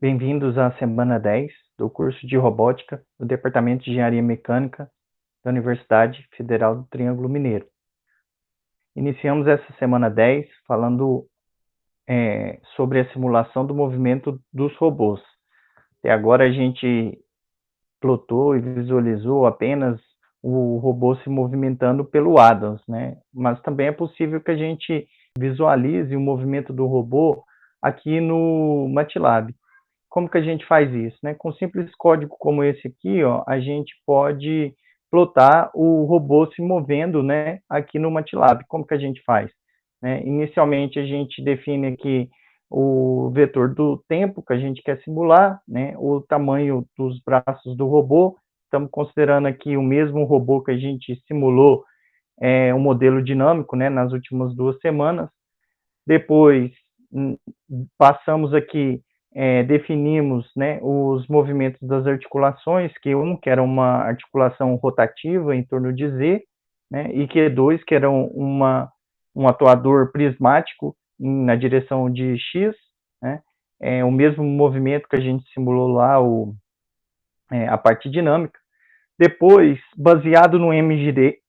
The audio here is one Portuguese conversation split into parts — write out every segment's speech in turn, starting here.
Bem-vindos à semana 10 do curso de Robótica do Departamento de Engenharia Mecânica da Universidade Federal do Triângulo Mineiro. Iniciamos essa semana 10 falando sobre a simulação do movimento dos robôs. Até agora a gente plotou e visualizou apenas o robô se movimentando pelo Adams, né? Mas também é possível que a gente visualize o movimento do robô aqui no MATLAB. Como que a gente faz isso, né? Com um simples código como esse aqui, ó, a gente pode plotar o robô se movendo, né, aqui no MATLAB. Como que a gente faz? Né? Inicialmente, a gente define aqui o vetor do tempo que a gente quer simular, né, o tamanho dos braços do robô. Estamos considerando aqui o mesmo robô que a gente simulou, um modelo dinâmico, né, nas últimas 2 semanas. Depois, passamos aqui, definimos, né, os movimentos das articulações, Q1, que era uma articulação rotativa em torno de Z, né, e Q2, que era um atuador prismático na direção de X, né, o mesmo movimento que a gente simulou lá, a parte dinâmica. Depois, baseado no MGD,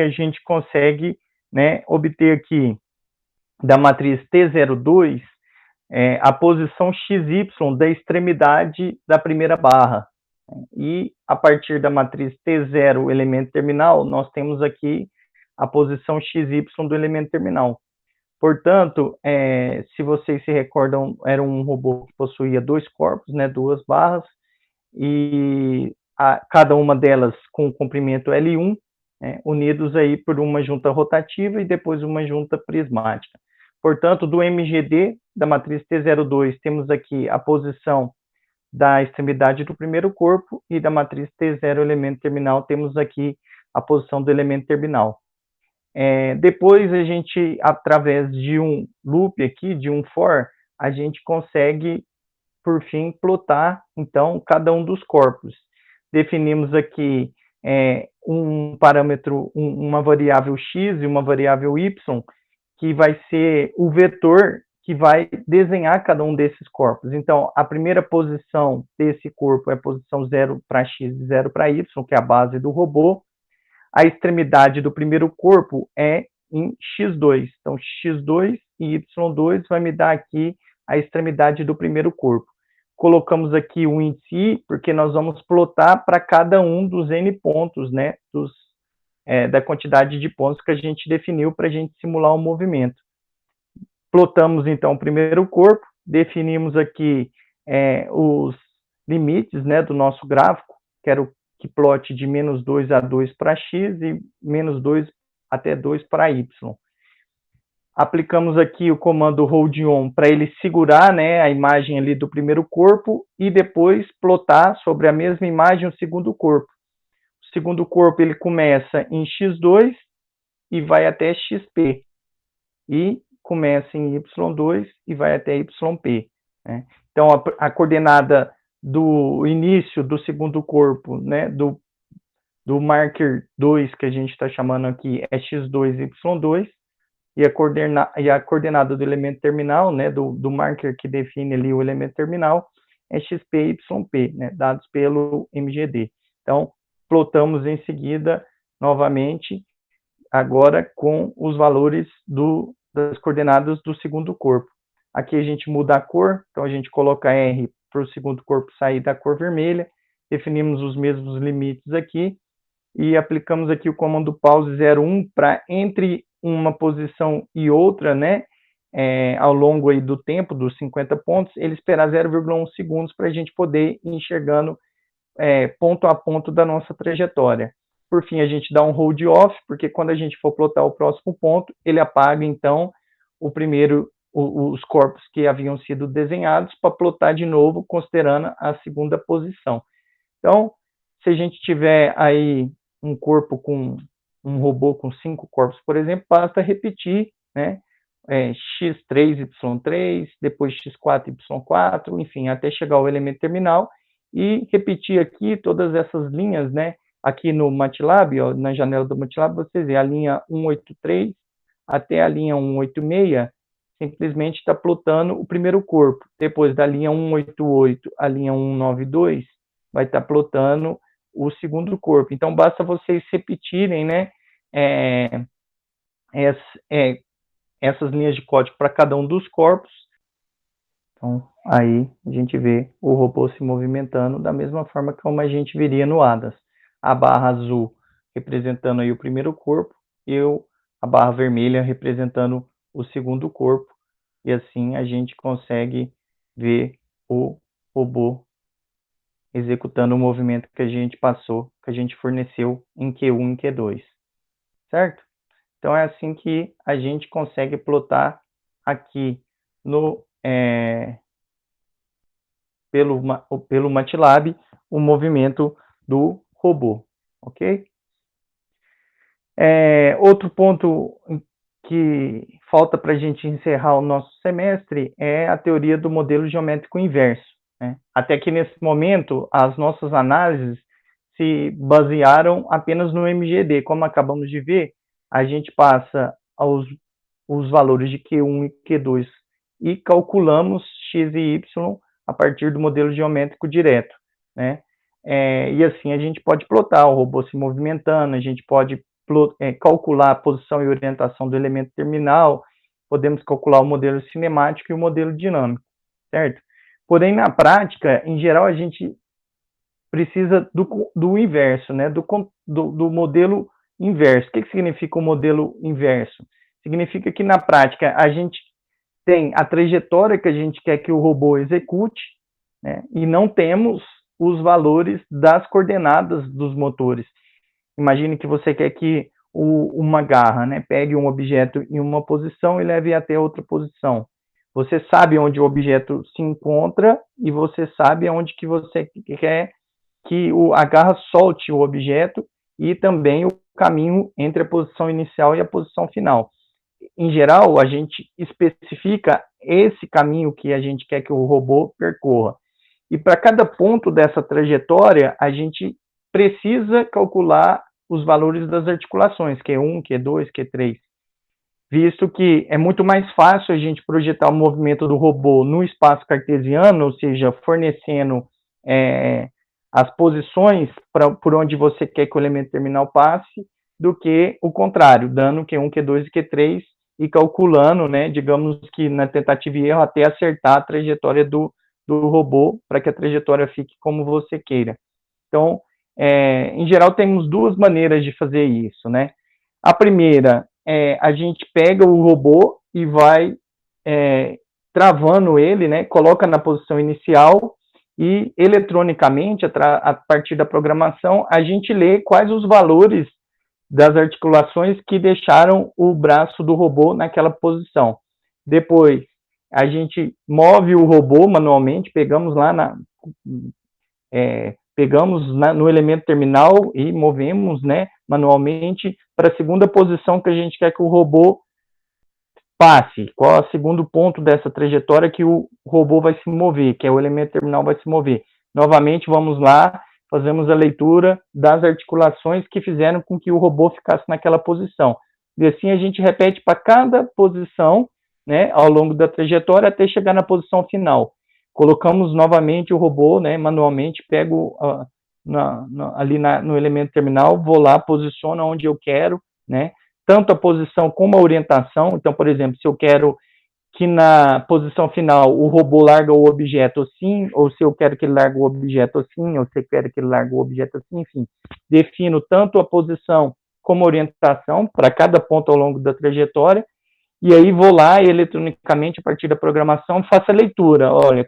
a gente consegue, né, obter aqui da matriz T02, a posição XY da extremidade da primeira barra. E a partir da matriz T0, elemento terminal, nós temos aqui a posição XY do elemento terminal. Portanto, se vocês se recordam, era um robô que possuía 2 corpos, né, 2 barras, e cada uma delas com o comprimento L1, unidos aí por uma junta rotativa e depois uma junta prismática. Portanto, do MGD, da matriz T02, temos aqui a posição da extremidade do primeiro corpo, e da matriz T0, elemento terminal, temos aqui a posição do elemento terminal. Depois, a gente, através de um loop aqui, de um for, a gente consegue, por fim, plotar, então, cada um dos corpos. Definimos aqui um parâmetro, uma variável x e uma variável y, que vai ser o vetor que vai desenhar cada um desses corpos. Então, a primeira posição desse corpo é a posição 0 para x e 0 para y, que é a base do robô. A extremidade do primeiro corpo é em x2. Então, x2 e y2 vai me dar aqui a extremidade do primeiro corpo. Colocamos aqui o índice i, porque nós vamos plotar para cada um dos n pontos, né, da quantidade de pontos que a gente definiu para a gente simular o movimento. Plotamos, então, o primeiro corpo, definimos aqui os limites, né, do nosso gráfico, que era o que plote de menos 2 a 2 para x e menos 2 até 2 para y. Aplicamos aqui o comando hold on para ele segurar, né, a imagem ali do primeiro corpo e depois plotar sobre a mesma imagem o segundo corpo. O segundo corpo ele começa em x2 e vai até xp. E começa em y2 e vai até yp. Né? Então, a coordenada do início do segundo corpo, né, do marker 2, que a gente está chamando aqui, é x2 e y2, e a coordenada do elemento terminal, né, do marker que define ali o elemento terminal, é xp e yp, né, dados pelo MGD. Então, plotamos em seguida, novamente, agora com os valores das coordenadas do segundo corpo. Aqui a gente muda a cor, então a gente coloca R para o segundo corpo sair da cor vermelha, definimos os mesmos limites aqui, e aplicamos aqui o comando pause 01 para entre uma posição e outra, né, ao longo aí do tempo, dos 50 pontos, ele esperar 0,1 segundos para a gente poder ir enxergando ponto a ponto da nossa trajetória. Por fim, a gente dá um hold off, porque quando a gente for plotar o próximo ponto, ele apaga, então, os corpos que haviam sido desenhados para plotar de novo, considerando a segunda posição. Então, se a gente tiver aí um corpo um robô com 5 corpos, por exemplo, basta repetir, né, x3, y3, depois x4, y4, enfim, até chegar ao elemento terminal, e repetir aqui todas essas linhas, né, aqui no MATLAB, ó, na janela do MATLAB, vocês veem a linha 183 até a linha 186, simplesmente está plotando o primeiro corpo. Depois da linha 188 à linha 192, vai estar plotando o segundo corpo. Então, basta vocês repetirem, né, essas linhas de código para cada um dos corpos. Então, aí a gente vê o robô se movimentando da mesma forma como a gente veria no ADAS. A barra azul representando aí o primeiro corpo e a barra vermelha representando o segundo corpo. E assim a gente consegue ver o robô executando o movimento que a gente passou, que a gente forneceu em Q1 e Q2. Certo? Então, é assim que a gente consegue plotar aqui pelo MATLAB o movimento do robô, ok? Outro ponto que falta para a gente encerrar o nosso semestre é a teoria do modelo geométrico inverso, né? Até que nesse momento as nossas análises se basearam apenas no MGD. Como acabamos de ver, a gente passa os valores de Q1 e Q2 e calculamos x e y a partir do modelo geométrico direto, né? E assim a gente pode plotar o robô se movimentando, a gente pode calcular a posição e orientação do elemento terminal, podemos calcular o modelo cinemático e o modelo dinâmico, certo? Porém, na prática, em geral, a gente precisa do inverso, né? Do modelo inverso. O que significa o modelo inverso? Significa que, na prática, a gente tem a trajetória que a gente quer que o robô execute, né? E não temos os valores das coordenadas dos motores. Imagine que você quer que uma garra, né, pegue um objeto em uma posição e leve até outra posição. Você sabe onde o objeto se encontra e você sabe onde que você quer que a garra solte o objeto e também o caminho entre a posição inicial e a posição final. Em geral, a gente especifica esse caminho que a gente quer que o robô percorra. E para cada ponto dessa trajetória, a gente precisa calcular os valores das articulações, Q1, Q2, Q3, visto que é muito mais fácil a gente projetar o movimento do robô no espaço cartesiano, ou seja, fornecendo as posições por onde você quer que o elemento terminal passe, do que o contrário, dando Q1, Q2 e Q3 e calculando, né, digamos que na tentativa e erro, até acertar a trajetória do robô para que a trajetória fique como você queira. Então, em geral, temos duas maneiras de fazer isso, né? A primeira é a gente pega o robô e vai travando ele, né? Coloca na posição inicial e eletronicamente, a partir da programação, a gente lê quais os valores das articulações que deixaram o braço do robô naquela posição. Depois, a gente move o robô manualmente, pegamos lá no elemento terminal e movemos, né, manualmente para a segunda posição que a gente quer que o robô passe. Qual é o segundo ponto dessa trajetória que o robô vai se mover, que é o elemento terminal vai se mover. Novamente, vamos lá, fazemos a leitura das articulações que fizeram com que o robô ficasse naquela posição. E assim a gente repete para cada posição, né, ao longo da trajetória até chegar na posição final. Colocamos novamente o robô, né, manualmente, pego ali no elemento terminal, vou lá, posiciono onde eu quero, né, tanto a posição como a orientação. Então, por exemplo, se eu quero que na posição final o robô larga o objeto assim, ou se eu quero que ele largue o objeto assim, ou se eu quero que ele largue o objeto assim, enfim, defino tanto a posição como a orientação para cada ponto ao longo da trajetória, e aí vou lá e eletronicamente, a partir da programação, faço a leitura. Olha,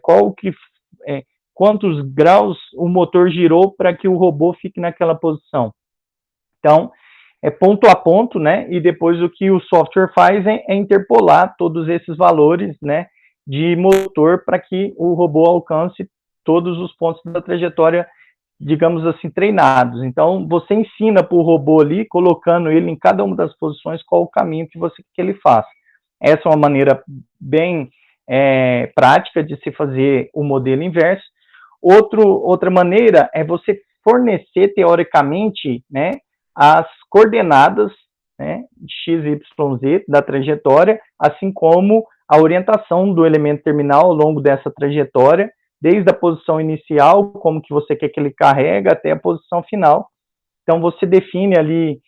quantos graus o motor girou para que o robô fique naquela posição. Então, é ponto a ponto, né? E depois o que o software faz é interpolar todos esses valores, né, de motor para que o robô alcance todos os pontos da trajetória, digamos assim, treinados. Então, você ensina para o robô ali, colocando ele em cada uma das posições, qual o caminho que você quer que ele faça. Essa é uma maneira bem prática de se fazer o modelo inverso. Outra maneira é você fornecer, teoricamente, né, as coordenadas, né, x, y, z da trajetória, assim como a orientação do elemento terminal ao longo dessa trajetória, desde a posição inicial, como que você quer que ele carrega, até a posição final. Então, você define ali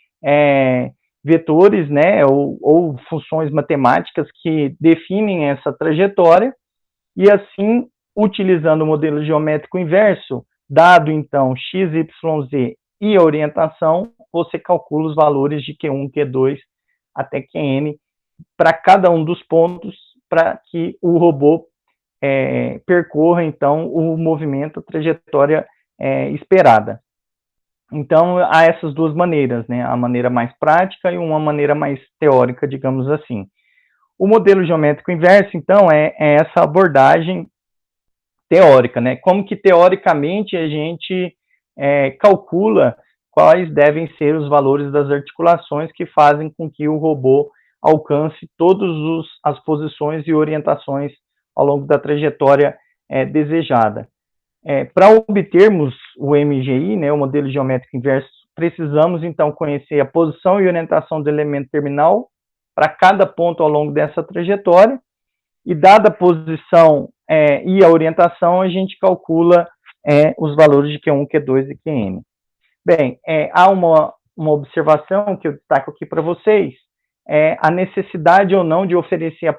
vetores, né, ou funções matemáticas que definem essa trajetória, e assim, utilizando o modelo geométrico inverso, dado então x, y, z e a orientação, você calcula os valores de Q1, Q2 até Qn para cada um dos pontos, para que o robô percorra então o movimento, a trajetória esperada. Então, há essas duas maneiras, né? A maneira mais prática e uma maneira mais teórica, digamos assim. O modelo geométrico inverso, então, é essa abordagem teórica, né? Como que, teoricamente, a gente calcula quais devem ser os valores das articulações que fazem com que o robô alcance todas as posições e orientações ao longo da trajetória desejada. Para obtermos o MGI, né, o modelo geométrico inverso, precisamos, então, conhecer a posição e orientação do elemento terminal para cada ponto ao longo dessa trajetória, e dada a posição e a orientação, a gente calcula os valores de Q1, Q2 e Qn. Bem, há uma observação que eu destaco aqui para vocês, a necessidade ou não de oferecer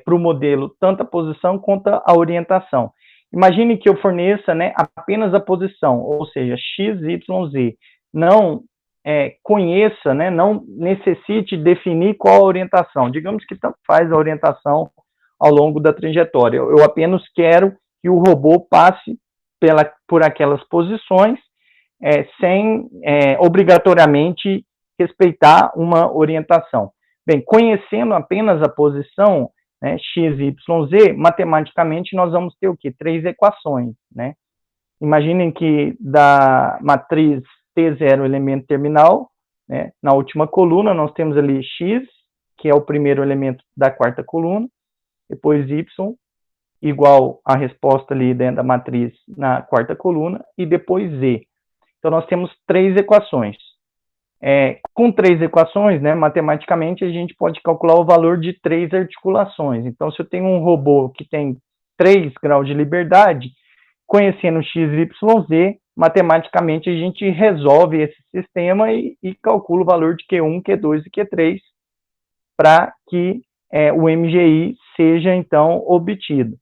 para o modelo tanto a posição quanto a orientação. Imagine que eu forneça, né, apenas a posição, ou seja, x, y, z. Não conheça, né, não necessite definir qual a orientação. Digamos que tanto faz a orientação ao longo da trajetória. Eu apenas quero que o robô passe por aquelas posições sem obrigatoriamente respeitar uma orientação. Bem, conhecendo apenas a posição, né, x, y, z, matematicamente nós vamos ter o quê? 3 equações, né? Imaginem que da matriz T0, elemento terminal, né, na última coluna nós temos ali x, que é o primeiro elemento da quarta coluna, depois y, igual a resposta ali dentro da matriz na quarta coluna, e depois z. Então nós temos 3 equações. Com 3 equações, né, matematicamente, a gente pode calcular o valor de 3 articulações. Então, se eu tenho um robô que tem 3 graus de liberdade, conhecendo x, y, z, matematicamente a gente resolve esse sistema e calcula o valor de Q1, Q2 e Q3 para que o MGI seja, então, obtido.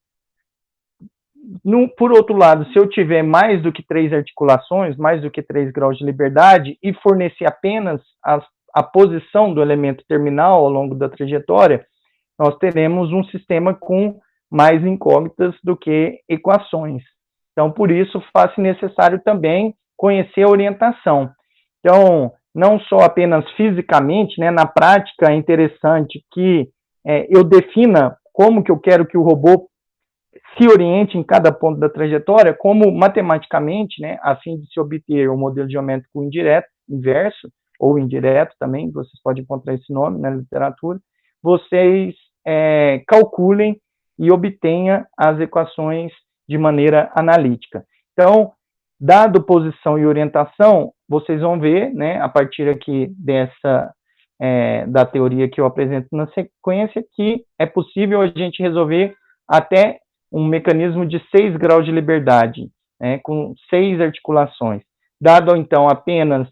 Por outro lado, se eu tiver mais do que 3 articulações, mais do que 3 graus de liberdade, e fornecer apenas a posição do elemento terminal ao longo da trajetória, nós teremos um sistema com mais incógnitas do que equações. Então, por isso, faz-se necessário também conhecer a orientação. Então, não só apenas fisicamente, né, na prática é interessante que eu defina como que eu quero que o robô se oriente em cada ponto da trajetória, como matematicamente, né, a fim de se obter um modelo geométrico indireto, inverso, ou indireto também, vocês podem encontrar esse nome na literatura, vocês calculem e obtenham as equações de maneira analítica. Então, dado posição e orientação, vocês vão ver, né, a partir aqui da teoria que eu apresento na sequência, que é possível a gente resolver até um mecanismo de 6 graus de liberdade, né, com 6 articulações. Dado, então, apenas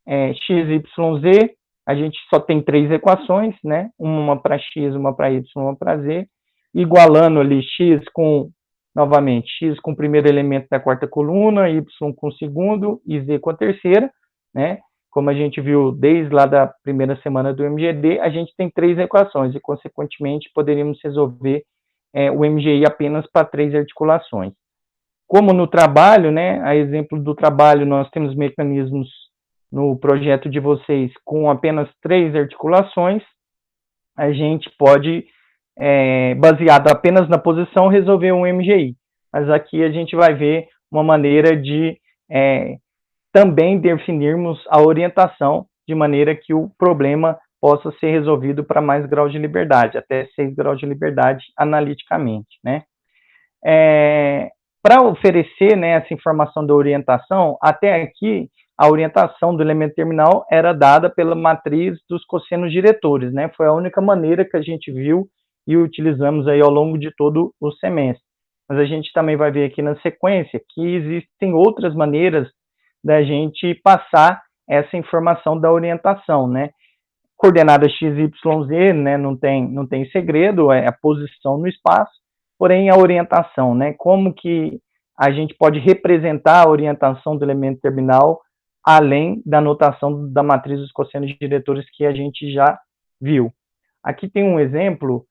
x, y, z, a gente só tem 3 equações, né, uma para x, uma para y, uma para z, igualando ali x com, novamente, x com o primeiro elemento da quarta coluna, y com o segundo e z com a terceira, né, como a gente viu desde lá da primeira semana do MGD, a gente tem 3 equações e, consequentemente, poderíamos resolver o MGI apenas para 3 articulações. Como no trabalho, né, a exemplo do trabalho, nós temos mecanismos no projeto de vocês com apenas 3 articulações, a gente pode, baseado apenas na posição, resolver um MGI. Mas aqui a gente vai ver uma maneira de também definirmos a orientação de maneira que o problema possa ser resolvido para mais graus de liberdade, até 6 graus de liberdade analiticamente, né? Para oferecer, né, essa informação da orientação, até aqui, a orientação do elemento terminal era dada pela matriz dos cossenos diretores, né? Foi a única maneira que a gente viu e utilizamos aí ao longo de todo o semestre. Mas a gente também vai ver aqui na sequência que existem outras maneiras da gente passar essa informação da orientação, né? Coordenada XYZ, né, não tem segredo, é a posição no espaço, porém a orientação, né, como que a gente pode representar a orientação do elemento terminal além da notação da matriz dos cossenos diretores que a gente já viu. Aqui tem um exemplo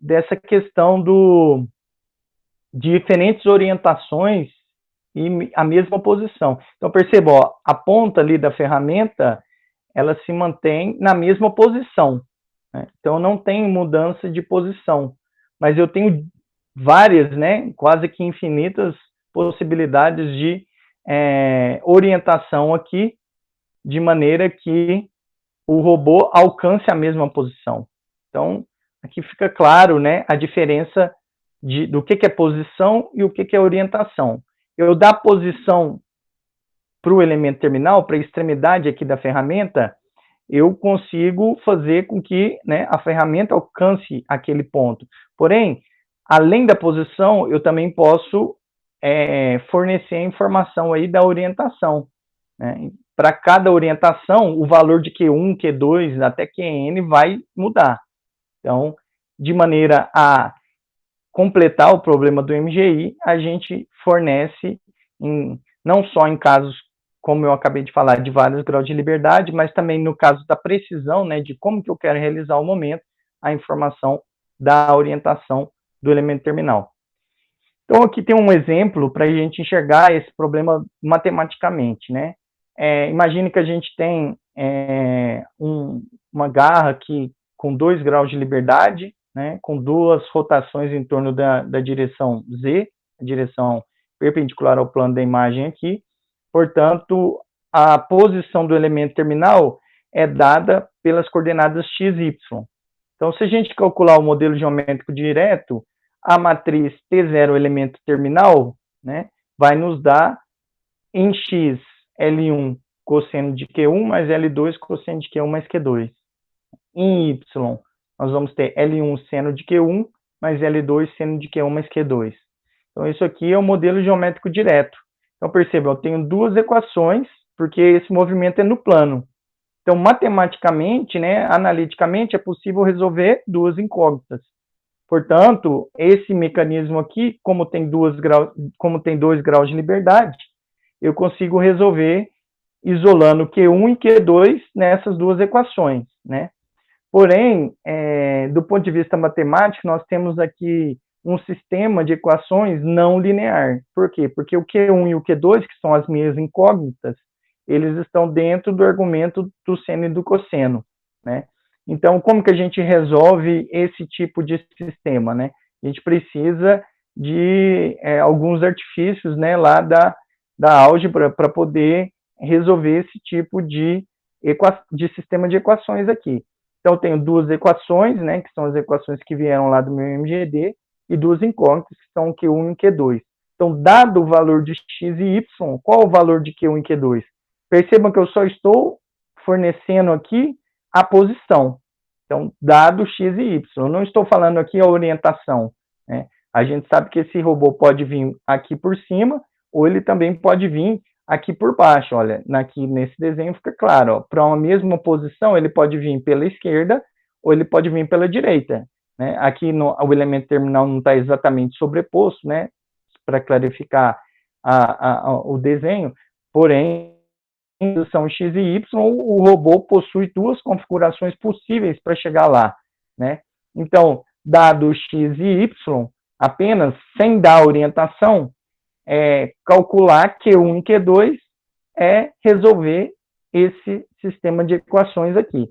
dessa questão de diferentes orientações e a mesma posição. Então, perceba, ó, a ponta ali da ferramenta, ela se mantém na mesma posição, né? Então, não tem mudança de posição, mas eu tenho várias, né, quase que infinitas possibilidades de orientação aqui, de maneira que o robô alcance a mesma posição. Então, aqui fica claro, né, a diferença do que é posição e o que é orientação. Eu dar posição para o elemento terminal, para a extremidade aqui da ferramenta, eu consigo fazer com que, né, a ferramenta alcance aquele ponto. Porém, além da posição, eu também posso fornecer a informação aí da orientação, né? Para cada orientação, o valor de Q1, Q2, até Qn vai mudar. Então, de maneira a completar o problema do MGI, a gente fornece, não só em casos, como eu acabei de falar, de vários graus de liberdade, mas também no caso da precisão, né, de como que eu quero realizar o momento, a informação da orientação do elemento terminal. Então, aqui tem um exemplo para a gente enxergar esse problema matematicamente, né? Imagine que a gente tem uma garra aqui com 2 graus de liberdade, né, com 2 rotações em torno da direção Z, a direção perpendicular ao plano da imagem aqui. Portanto, a posição do elemento terminal é dada pelas coordenadas x, y. Então, se a gente calcular o modelo geométrico direto, a matriz T0 elemento terminal, né, vai nos dar em x L1 cosseno de Q1 mais L2 cosseno de Q1 mais Q2. Em y, nós vamos ter L1 seno de Q1 mais L2 seno de Q1 mais Q2. Então, isso aqui é o modelo geométrico direto. Então, perceba, eu tenho 2 equações, porque esse movimento é no plano. Então, matematicamente, né, analiticamente, é possível resolver 2 incógnitas. Portanto, esse mecanismo aqui, como tem 2 graus de liberdade, eu consigo resolver isolando Q1 e Q2 nessas 2 equações, né? Porém, do ponto de vista matemático, nós temos aqui um sistema de equações não linear. Por quê? Porque o Q1 e o Q2, que são as minhas incógnitas, eles estão dentro do argumento do seno e do cosseno, né? Então, como que a gente resolve esse tipo de sistema, né? A gente precisa de alguns artifícios, né, lá da álgebra para poder resolver esse tipo de sistema de equações aqui. Então, eu tenho 2 equações, né, que são as equações que vieram lá do meu MGD, e 2 incógnitas, que são Q1 e Q2. Então, dado o valor de x e y, qual o valor de Q1 e Q2? Percebam que eu só estou fornecendo aqui a posição. Então, dado x e y. Eu não estou falando aqui a orientação, né? A gente sabe que esse robô pode vir aqui por cima, ou ele também pode vir aqui por baixo. Olha, aqui nesse desenho fica claro, para uma mesma posição, ele pode vir pela esquerda, ou ele pode vir pela direita, né? Aqui o elemento terminal não está exatamente sobreposto, né, para clarificar o desenho, porém, em posição x e y, o robô possui 2 configurações possíveis para chegar lá, né? Então, dado x e y, apenas sem dar orientação, calcular Q1 e Q2 é resolver esse sistema de equações aqui.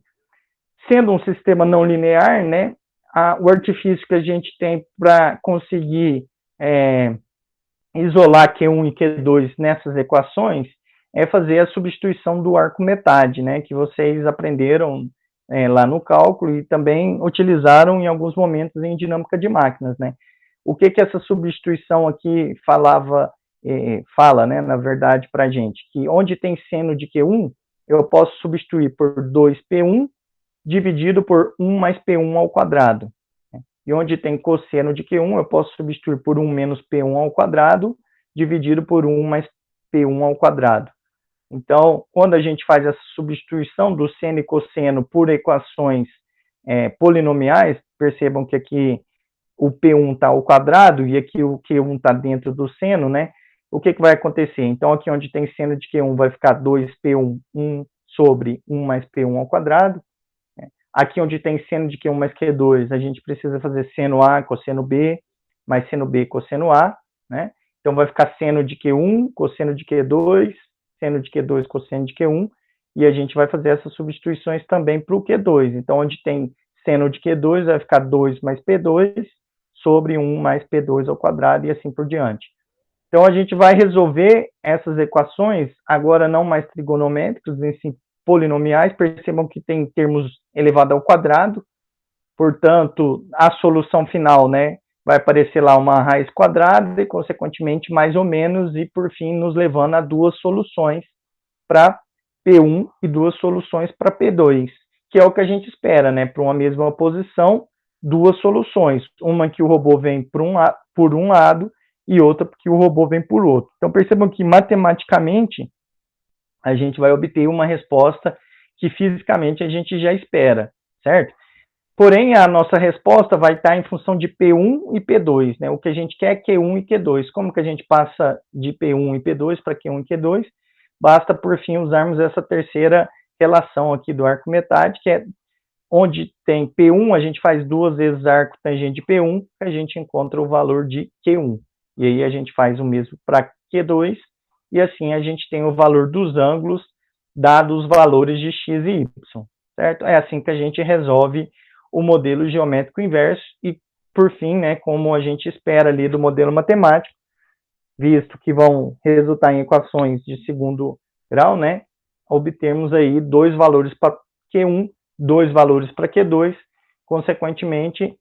Sendo um sistema não linear, né, o artifício que a gente tem para conseguir isolar Q1 e Q2 nessas equações é fazer a substituição do arco metade, né, que vocês aprenderam lá no cálculo e também utilizaram em alguns momentos em dinâmica de máquinas, né. O que essa substituição aqui fala, né, na verdade, para a gente? Que onde tem seno de Q1, eu posso substituir por 2P1 dividido por 1 mais P1 ao quadrado. E onde tem cosseno de Q1, eu posso substituir por 1 menos P1 ao quadrado, dividido por 1 mais P1 ao quadrado. Então, quando a gente faz essa substituição do seno e cosseno por equações polinomiais, percebam que aqui o P1 está ao quadrado e aqui o Q1 está dentro do seno, né? O que vai acontecer? Então, aqui onde tem seno de Q1 vai ficar 2P1, 1 sobre 1 mais P1 ao quadrado. Aqui onde tem seno de Q1 mais Q2, a gente precisa fazer seno A, cosseno B, mais seno B, cosseno A, né? Então, vai ficar seno de Q1, cosseno de Q2, seno de Q2, cosseno de Q1, e a gente vai fazer essas substituições também para o Q2. Então, onde tem seno de Q2, vai ficar 2 mais P2 sobre 1 mais P2 ao quadrado e assim por diante. Então, a gente vai resolver essas equações, agora não mais trigonométricas, em si polinomiais. Percebam que tem termos elevado ao quadrado, portanto, a solução final, né, vai aparecer lá uma raiz quadrada e, consequentemente, mais ou menos, e, por fim, nos levando a duas soluções para P1 e duas soluções para P2, que é o que a gente espera, né, para uma mesma posição, duas soluções, uma que o robô vem por um lado e outra que o robô vem por outro. Então, percebam que, matematicamente, a gente vai obter uma resposta que, fisicamente, a gente já espera, certo? Porém, a nossa resposta vai estar em função de P1 e P2, né? O que a gente quer é Q1 e Q2. Como que a gente passa de P1 e P2 para Q1 e Q2? Basta, por fim, usarmos essa terceira relação aqui do arco metade, que é onde tem P1, a gente faz duas vezes arco tangente de P1, a gente encontra o valor de Q1. E aí a gente faz o mesmo para Q2, e assim a gente tem o valor dos ângulos, dados os valores de x e y, certo? É assim que a gente resolve o modelo geométrico inverso e, por fim, né, como a gente espera ali do modelo matemático, visto que vão resultar em equações de segundo grau, né, obtermos aí dois valores para Q1, dois valores para Q2, consequentemente,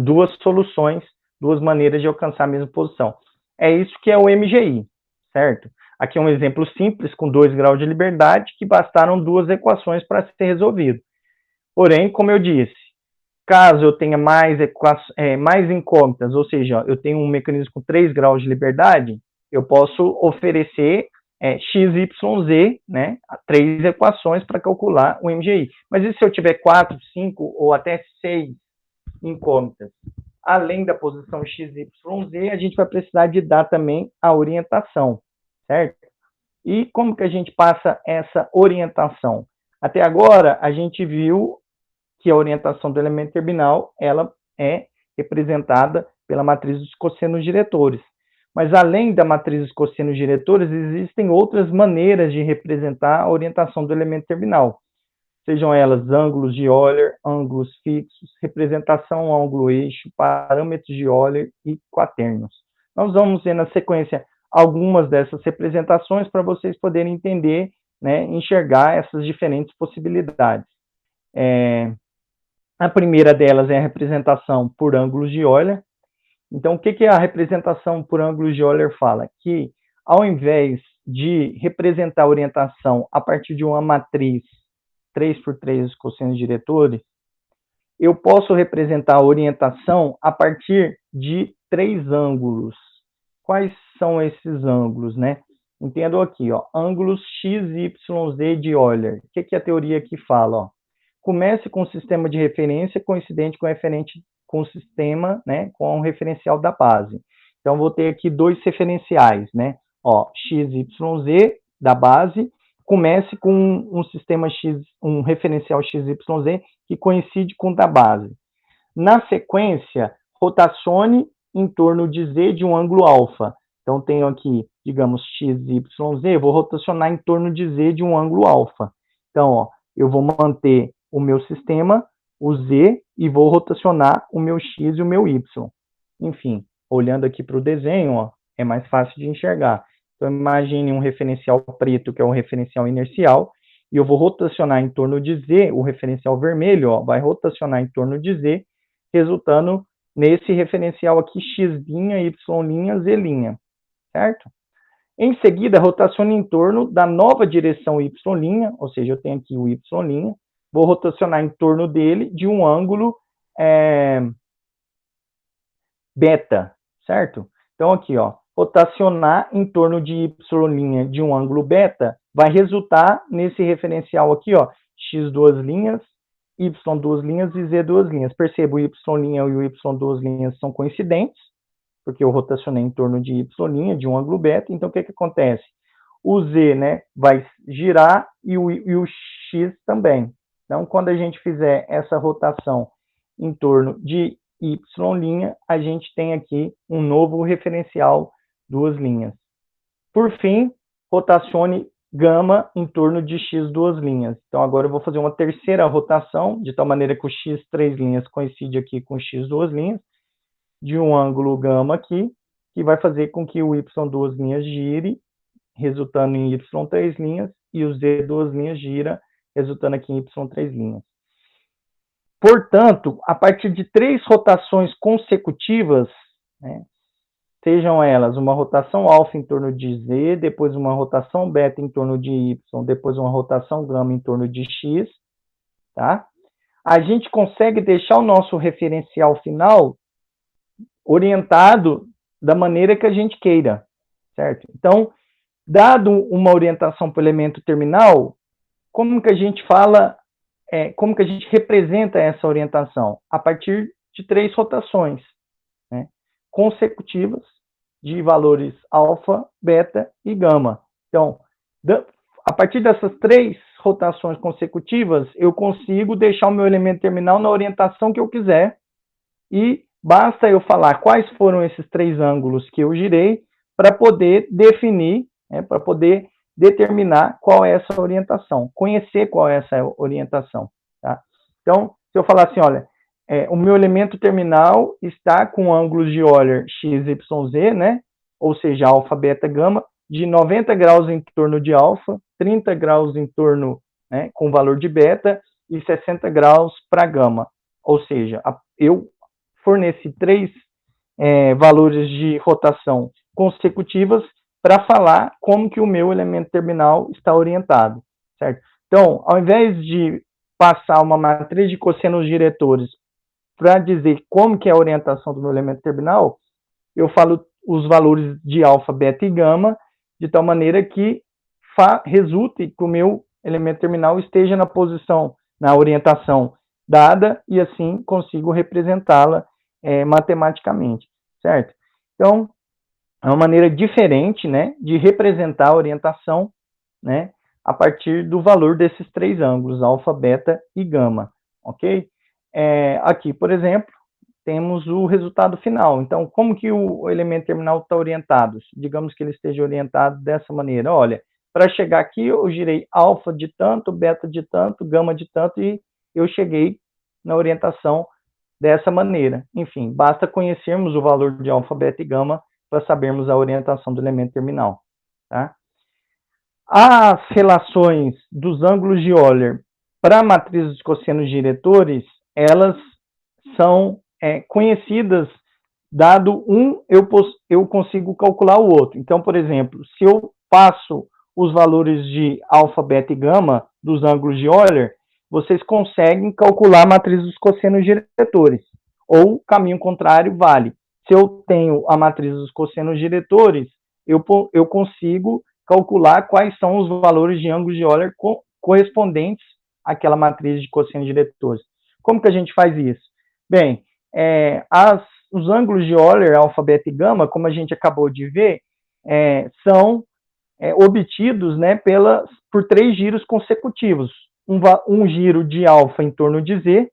duas soluções, duas maneiras de alcançar a mesma posição. É isso que é o MGI, certo? Aqui é um exemplo simples, com 2 graus de liberdade, que bastaram duas equações para ser resolvido. Porém, como eu disse, caso eu tenha mais incógnitas, ou seja, eu tenho um mecanismo com 3 graus de liberdade, eu posso oferecer x, y, z, né, 3 equações para calcular o MGI. Mas e se eu tiver 4, 5 ou até 6 incógnitas? Além da posição x, y, z, a gente vai precisar de dar também a orientação, certo? E como que a gente passa essa orientação? Até agora, a gente viu que a orientação do elemento terminal, ela é representada pela matriz dos cossenos diretores. Mas, além da matriz dos cossenos diretores, existem outras maneiras de representar a orientação do elemento terminal. Sejam elas ângulos de Euler, ângulos fixos, representação ângulo-eixo, parâmetros de Euler e quaternos. Nós vamos ver na sequência algumas dessas representações para vocês poderem entender, né, enxergar essas diferentes possibilidades. A primeira delas é a representação por ângulos de Euler. Então, o que a representação por ângulos de Euler fala? Que, ao invés de representar a orientação a partir de uma matriz 3 por 3 cossenos diretores, eu posso representar a orientação a partir de 3 ângulos. Quais são esses ângulos, né? Entendam aqui, ó, ângulos x, y, z de Euler. O que a teoria aqui fala? Ó? Comece com um sistema de referência coincidente com o sistema, né, com o referencial da base. Então, vou ter aqui dois referenciais, né? Ó, x, y, z da base. Comece com um sistema x, um referencial x, y, z que coincide com o da base. Na sequência, rotacione em torno de z de um ângulo alfa. Então, tenho aqui, digamos, x, y, z, vou rotacionar em torno de z de um ângulo alfa. Então, ó, eu vou manter o meu sistema, o z, e vou rotacionar o meu x e o meu y. Enfim, olhando aqui para o desenho, ó, é mais fácil de enxergar. Então, imagine um referencial preto, que é o referencial inercial, e eu vou rotacionar em torno de z, o referencial vermelho, ó, vai rotacionar em torno de z, resultando nesse referencial aqui, x', y', z', certo? Em seguida, rotacione em torno da nova direção y', ou seja, eu tenho aqui o y', vou rotacionar em torno dele de um ângulo beta, certo? Então, aqui, ó, rotacionar em torno de y' de um ângulo beta vai resultar nesse referencial aqui, ó, x duas linhas, y duas linhas e z duas linhas. Perceba, o y' e o y duas linhas são coincidentes, porque eu rotacionei em torno de y' de um ângulo beta. Então, o que acontece? O z, né, vai girar e o x também. Então, quando a gente fizer essa rotação em torno de y', a gente tem aqui um novo referencial, duas linhas. Por fim, rotacione gama em torno de x duas linhas. Então, agora eu vou fazer uma terceira rotação, de tal maneira que o x três linhas coincide aqui com x duas linhas, de um ângulo gama aqui, que vai fazer com que o y duas linhas gire, resultando em y três linhas, e o z duas linhas gira, resultando aqui em y três linhas. Portanto, a partir de 3 rotações consecutivas, né, sejam elas uma rotação alfa em torno de z, depois uma rotação beta em torno de y, depois uma rotação gama em torno de x, tá? A gente consegue deixar o nosso referencial final orientado da maneira que a gente queira, certo? Então, dado uma orientação para o elemento terminal, como que a gente fala, como que a gente representa essa orientação? A partir de 3 rotações, né, consecutivas de valores alfa, beta e gama. Então, a partir dessas 3 rotações consecutivas, eu consigo deixar o meu elemento terminal na orientação que eu quiser, e basta eu falar quais foram esses 3 ângulos que eu girei para poder definir, né, para poder determinar qual é essa orientação, conhecer qual é essa orientação. Tá? Então, se eu falar assim, olha, o meu elemento terminal está com ângulos de Euler x, y, z, né? Ou seja, alfa, beta, gama, de 90 graus em torno de alfa, 30 graus em torno, né, com valor de beta, e 60 graus para gama. Ou seja, eu forneci 3 valores de rotação consecutivas para falar como que o meu elemento terminal está orientado, certo? Então, ao invés de passar uma matriz de cossenos diretores para dizer como que é a orientação do meu elemento terminal, eu falo os valores de alfa, beta e gama, de tal maneira que resulte que o meu elemento terminal esteja na posição, na orientação dada, e assim consigo representá-la matematicamente, certo? Então, é uma maneira diferente, né, de representar a orientação, né, a partir do valor desses 3 ângulos, alfa, beta e gama, ok? Aqui, por exemplo, temos o resultado final. Então, como que o elemento terminal está orientado? Digamos que ele esteja orientado dessa maneira. Olha, para chegar aqui, eu girei alfa de tanto, beta de tanto, gama de tanto, e eu cheguei na orientação dessa maneira. Enfim, basta conhecermos o valor de alfa, beta e gama para sabermos a orientação do elemento terminal. Tá? As relações dos ângulos de Euler para matrizes de cossenos diretores, elas são conhecidas, dado um, eu consigo calcular o outro. Então, por exemplo, se eu passo os valores de alfa, beta e gama dos ângulos de Euler, vocês conseguem calcular a matriz dos cossenos diretores. Ou, caminho contrário, vale. Se eu tenho a matriz dos cossenos diretores, eu consigo calcular quais são os valores de ângulos de Euler correspondentes àquela matriz de cossenos diretores. Como que a gente faz isso? Bem, os ângulos de Euler, alfa, beta e gama, como a gente acabou de ver, são obtidos, né, por 3 giros consecutivos. Um giro de alfa em torno de z,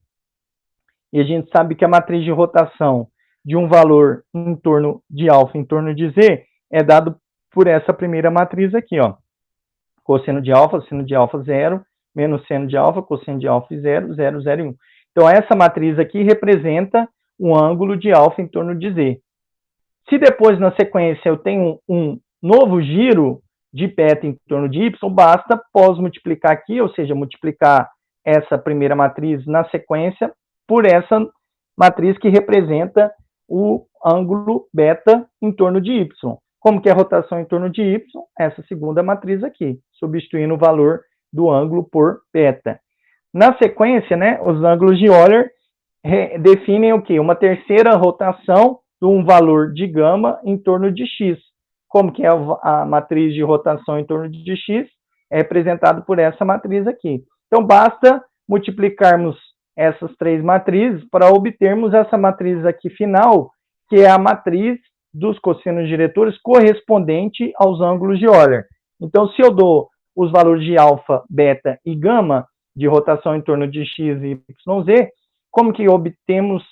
e a gente sabe que a matriz de rotação de um valor em torno de alfa em torno de z é dado por essa primeira matriz aqui, ó. Cosseno de alfa, seno de alfa 0, menos seno de alfa, cosseno de alfa 0, 0, 0 e 1. Então, essa matriz aqui representa um ângulo de alfa em torno de z. Se depois, na sequência, eu tenho um novo giro de beta em torno de y, basta pós-multiplicar aqui, ou seja, multiplicar essa primeira matriz na sequência por essa matriz que representa o ângulo beta em torno de y. Como que é a rotação em torno de y? Essa segunda matriz aqui, substituindo o valor do ângulo por beta. Na sequência, né, os ângulos de Euler definem o quê? Uma terceira rotação um valor de gama em torno de x. Como que é a matriz de rotação em torno de x? É representado por essa matriz aqui. Então, basta multiplicarmos essas três matrizes para obtermos essa matriz aqui final, que é a matriz dos cossenos diretores correspondente aos ângulos de Euler. Então, se eu dou os valores de alfa, beta e gama de rotação em torno de x e yz, como que obtemos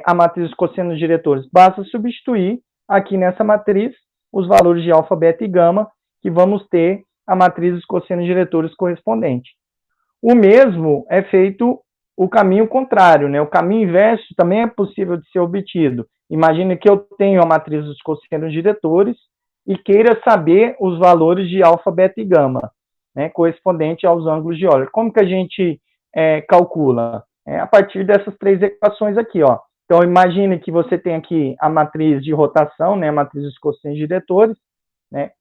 a matriz dos cossenos diretores? Basta substituir aqui nessa matriz os valores de alfa, beta e gama, que vamos ter a matriz dos cossenos diretores correspondente. O mesmo é feito o caminho contrário, né? O caminho inverso também é possível de ser obtido. Imagine que eu tenho a matriz dos cossenos diretores e queira saber os valores de alfa, beta e gama, né, correspondente aos ângulos de Euler. Como que a gente calcula? A partir dessas três equações aqui, ó. Então, imagine que você tem aqui a matriz de rotação, né, a matriz dos cossenos diretores, né,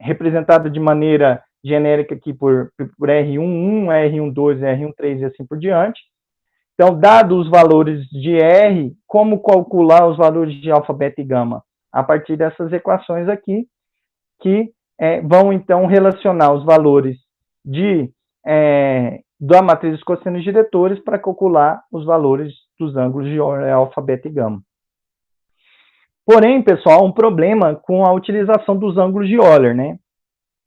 representada de maneira genérica aqui por R11, R12, R13 e assim por diante. Então, dados os valores de R, como calcular os valores de alfa, beta e gama? A partir dessas equações aqui, que vão, então, relacionar os valores da matriz dos cossenos diretores para calcular os valores dos ângulos de Euler, alfa, beta e gama. Porém, pessoal, um problema com a utilização dos ângulos de Euler, né?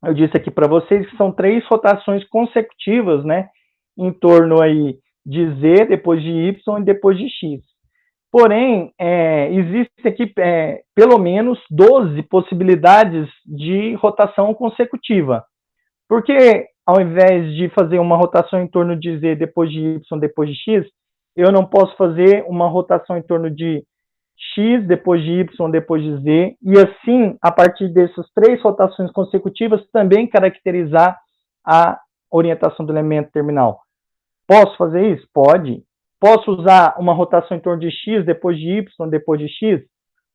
Eu disse aqui para vocês que são 3 rotações consecutivas, né? Em torno aí de Z, depois de Y e depois de X. Porém, existe aqui pelo menos 12 possibilidades de rotação consecutiva. Porque ao invés de fazer uma rotação em torno de Z, depois de Y, depois de X, eu não posso fazer uma rotação em torno de X, depois de Y, depois de Z, e assim, a partir dessas 3 rotações consecutivas, também caracterizar a orientação do elemento terminal. Posso fazer isso? Pode. Posso usar uma rotação em torno de X, depois de Y, depois de X?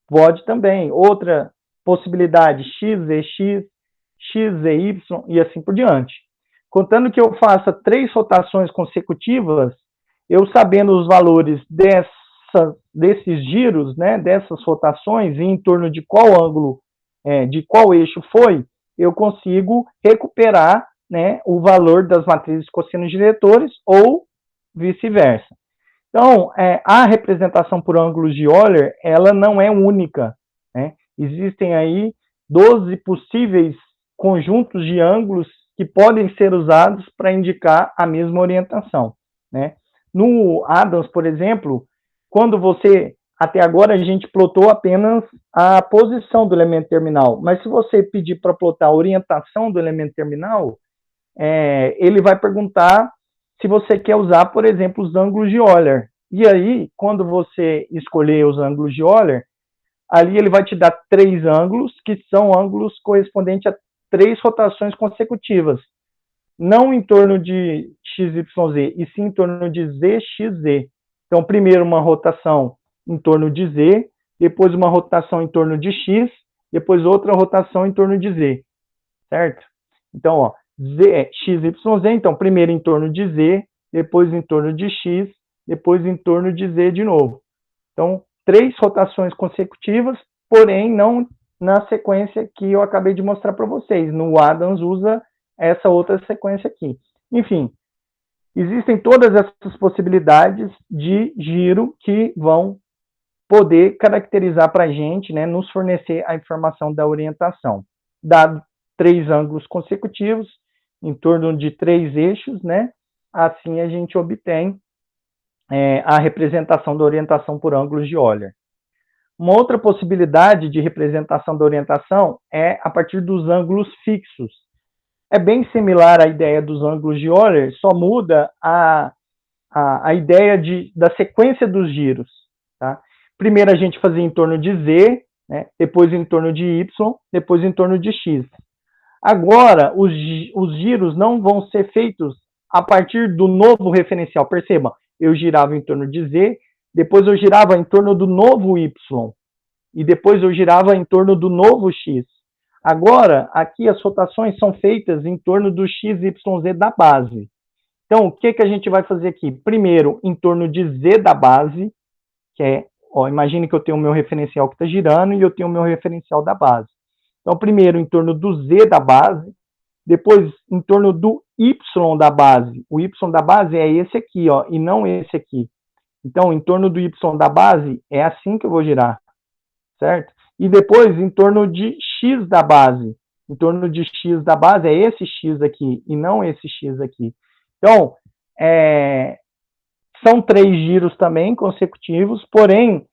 Pode também. Outra possibilidade, X, ZX, X, ZY, e assim por diante. Contando que eu faça 3 rotações consecutivas, eu sabendo os valores desses giros, né, dessas rotações, e em torno de qual ângulo, de qual eixo foi, eu consigo recuperar, né, o valor das matrizes cossenos diretores ou vice-versa. Então, a representação por ângulos de Euler, ela não é única, né? Existem aí 12 possíveis conjuntos de ângulos que podem ser usados para indicar a mesma orientação, né? No Adams, por exemplo, quando até agora a gente plotou apenas a posição do elemento terminal, mas se você pedir para plotar a orientação do elemento terminal, ele vai perguntar se você quer usar, por exemplo, os ângulos de Euler. E aí, quando você escolher os ângulos de Euler, ali ele vai te dar 3 ângulos, que são ângulos correspondentes a 3 rotações consecutivas. Não em torno de XYZ, e sim em torno de ZXZ. Então, primeiro uma rotação em torno de Z, depois uma rotação em torno de X, depois outra rotação em torno de Z, certo? Então, ó, XYZ, então, primeiro em torno de Z, depois em torno de X, depois em torno de Z de novo. Então, 3 rotações consecutivas, porém não na sequência que eu acabei de mostrar para vocês. No Adams usa essa outra sequência aqui. Enfim, existem todas essas possibilidades de giro que vão poder caracterizar para a gente, né, nos fornecer a informação da orientação. Dado 3 ângulos consecutivos, em torno de 3 eixos, né, assim a gente obtém a representação da orientação por ângulos de Euler. Uma outra possibilidade de representação da orientação é a partir dos ângulos fixos. É bem similar à ideia dos ângulos de Euler, só muda a ideia da sequência dos giros. Tá? Primeiro a gente fazia em torno de Z, né? Depois em torno de Y, depois em torno de X. Agora, os giros não vão ser feitos a partir do novo referencial. Perceba, eu girava em torno de Z, depois eu girava em torno do novo Y, e depois eu girava em torno do novo X. Agora, aqui as rotações são feitas em torno do XYZ da base. Então, o que a gente vai fazer aqui? Primeiro, em torno de Z da base, que é ó, imagine que eu tenho o meu referencial que está girando e eu tenho o meu referencial da base. Então, primeiro em torno do Z da base, depois em torno do Y da base. O Y da base é esse aqui, ó, e não esse aqui. Então, em torno do Y da base, é assim que eu vou girar, certo? E depois, em torno de X da base. Em torno de X da base, é esse X aqui, e não esse X aqui. Então, são 3 giros também consecutivos, porém,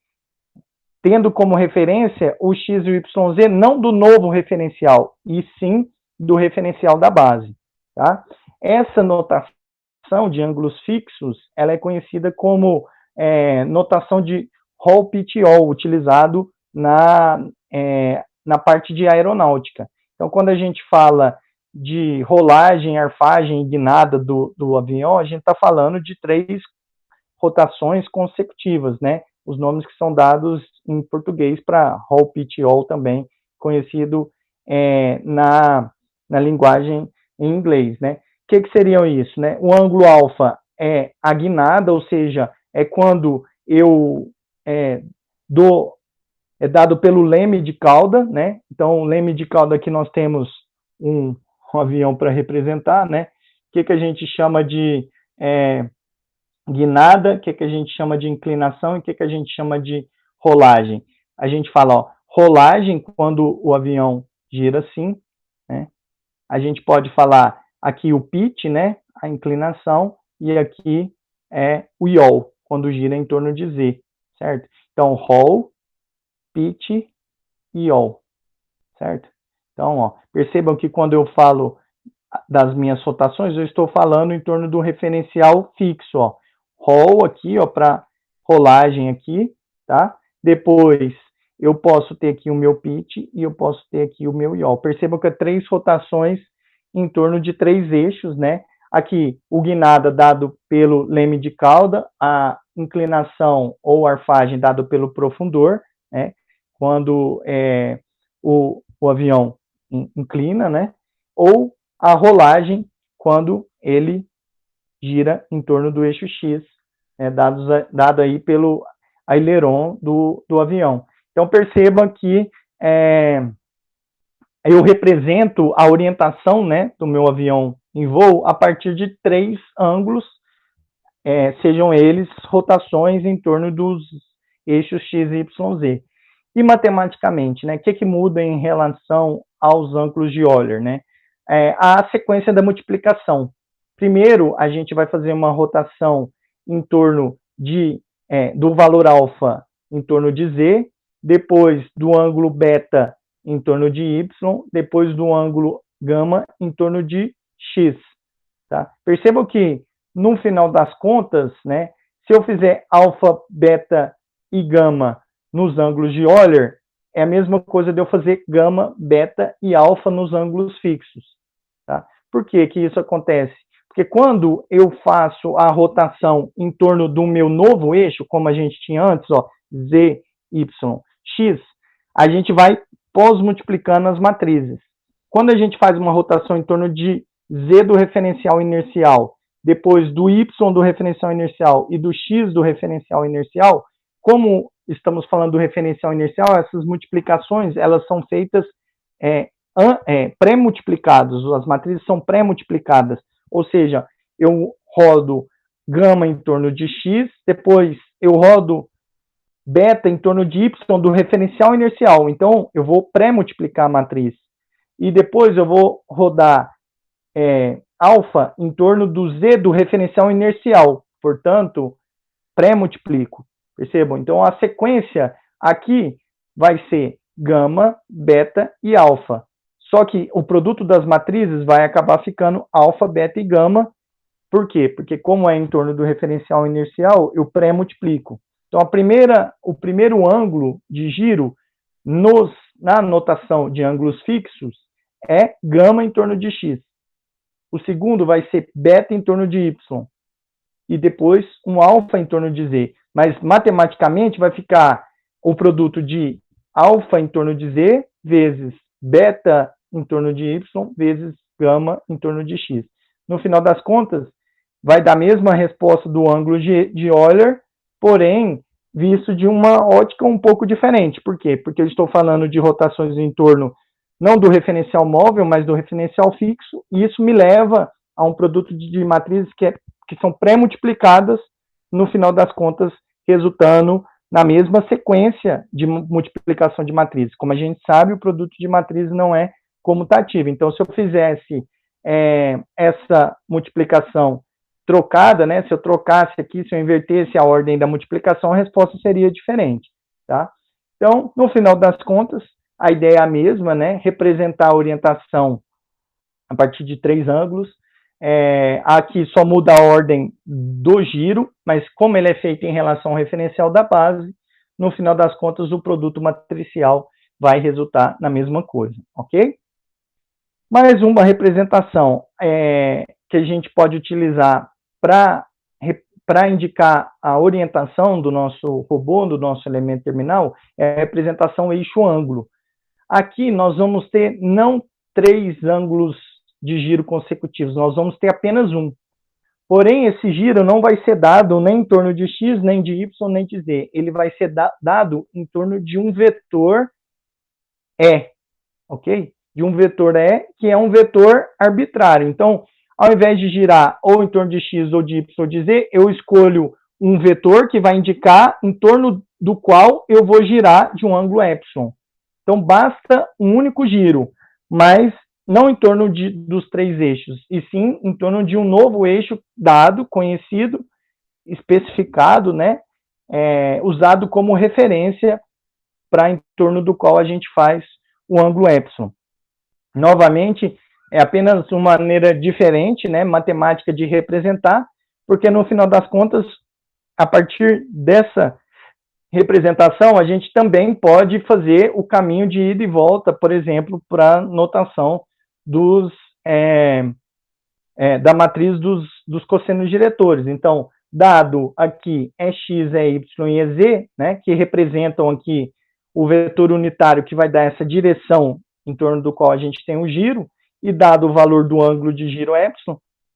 tendo como referência o X e o YZ, não do novo referencial, e sim do referencial da base. Tá? Essa notação de ângulos fixos, ela é conhecida como notação de Hall-Pitts-Yaw, utilizado na parte de aeronáutica. Então, quando a gente fala de rolagem, arfagem e guinada do avião, a gente está falando de 3 rotações consecutivas, né? Os nomes que são dados em português para Hall-Pitts-Yaw também, conhecido na linguagem em inglês, né? O que seriam isso, né? O ângulo alfa é a guinada, ou seja, é quando eu é dado pelo leme de cauda, né? Então, o leme de cauda aqui nós temos um avião para representar, né? O que a gente chama de guinada, o que a gente chama de inclinação e o que a gente chama de rolagem. A gente fala, ó, rolagem quando o avião gira assim, né? A gente pode falar aqui o pitch, né? A inclinação, e aqui é o yaw, quando gira em torno de Z, certo? Então, roll, pitch e yaw, certo? Então, ó, percebam que quando eu falo das minhas rotações, eu estou falando em torno do referencial fixo, ó. Roll aqui, ó, para rolagem aqui, tá? Depois, eu posso ter aqui o meu pitch e eu posso ter aqui o meu yaw. Percebam que é 3 rotações em torno de 3 eixos, né? Aqui, o guinada dado pelo leme de cauda, a inclinação ou arfagem dado pelo profundor, né? Quando o avião inclina, né? Ou a rolagem quando ele gira em torno do eixo X, dado aí pelo aileron do avião. Então, percebam que eu represento a orientação, né, do meu avião em voo a partir de 3 ângulos, sejam eles rotações em torno dos eixos X, Y, Z. E matematicamente, né, o que muda em relação aos ângulos de Euler, né? A sequência da multiplicação. Primeiro, a gente vai fazer uma rotação em torno do valor alfa em torno de Z, depois do ângulo beta em torno de Y, depois do ângulo gama em torno de X. Tá? Percebam que, no final das contas, né, se eu fizer alfa, beta e gama nos ângulos de Euler, é a mesma coisa de eu fazer gama, beta e alfa nos ângulos fixos. Tá? Por que isso acontece? Porque quando eu faço a rotação em torno do meu novo eixo, como a gente tinha antes, ó, Z, Y, X, a gente vai pós-multiplicando as matrizes. Quando a gente faz uma rotação em torno de Z do referencial inercial, depois do Y do referencial inercial e do X do referencial inercial, como estamos falando do referencial inercial, essas multiplicações, elas são feitas pré-multiplicadas, as matrizes são pré-multiplicadas, ou seja, eu rodo gama em torno de X, depois eu rodo beta em torno de Y do referencial inercial, então eu vou pré-multiplicar a matriz, e depois eu vou rodar alfa em torno do Z do referencial inercial, portanto, pré-multiplico. Percebam? Então, a sequência aqui vai ser gama, beta e alfa. Só que o produto das matrizes vai acabar ficando alfa, beta e gama. Por quê? Porque como é em torno do referencial inercial, eu pré-multiplico. Então, o primeiro ângulo de giro na notação de ângulos fixos é gama em torno de X. O segundo vai ser beta em torno de Y. E depois um alfa em torno de Z. Mas matematicamente vai ficar o produto de alfa em torno de Z vezes beta em torno de Y vezes gama em torno de X. No final das contas, vai dar a mesma resposta do ângulo de Euler, porém, visto de uma ótica um pouco diferente. Por quê? Porque eu estou falando de rotações em torno não do referencial móvel, mas do referencial fixo, e isso me leva a um produto de matrizes que são pré-multiplicadas, no final das contas, resultando na mesma sequência de multiplicação de matrizes. Como a gente sabe, o produto de matriz não é comutativo. Então, se eu fizesse essa multiplicação trocada, né? Se eu trocasse aqui, se eu invertesse a ordem da multiplicação, a resposta seria diferente, tá? Então, no final das contas, a ideia é a mesma, né? Representar a orientação a partir de 3 ângulos. Aqui só muda a ordem do giro, mas como ele é feito em relação ao referencial da base, no final das contas, o produto matricial vai resultar na mesma coisa, ok? Mais uma representação que a gente pode utilizar para indicar a orientação do nosso robô, do nosso elemento terminal, é a representação eixo-ângulo. Aqui nós vamos ter não 3 ângulos de giro consecutivos, nós vamos ter apenas um. Porém, esse giro não vai ser dado nem em torno de x, nem de y, nem de z. Ele vai ser dado em torno de um vetor E, ok? De um vetor E, que é um vetor arbitrário. Então, ao invés de girar ou em torno de x, ou de y, ou de z, eu escolho um vetor que vai indicar em torno do qual eu vou girar de um ângulo ε. Então, basta um único giro, mas não em torno dos 3 eixos, e sim em torno de um novo eixo dado, conhecido, especificado, né, usado como referência para em torno do qual a gente faz o ângulo ε. Novamente, é apenas uma maneira diferente, né, matemática de representar, porque no final das contas, a partir dessa representação, a gente também pode fazer o caminho de ida e volta, por exemplo, para a notação da matriz dos cossenos diretores. Então, dado aqui x, y e z, né, que representam aqui o vetor unitário que vai dar essa direção em torno do qual a gente tem o giro, e dado o valor do ângulo de giro ε,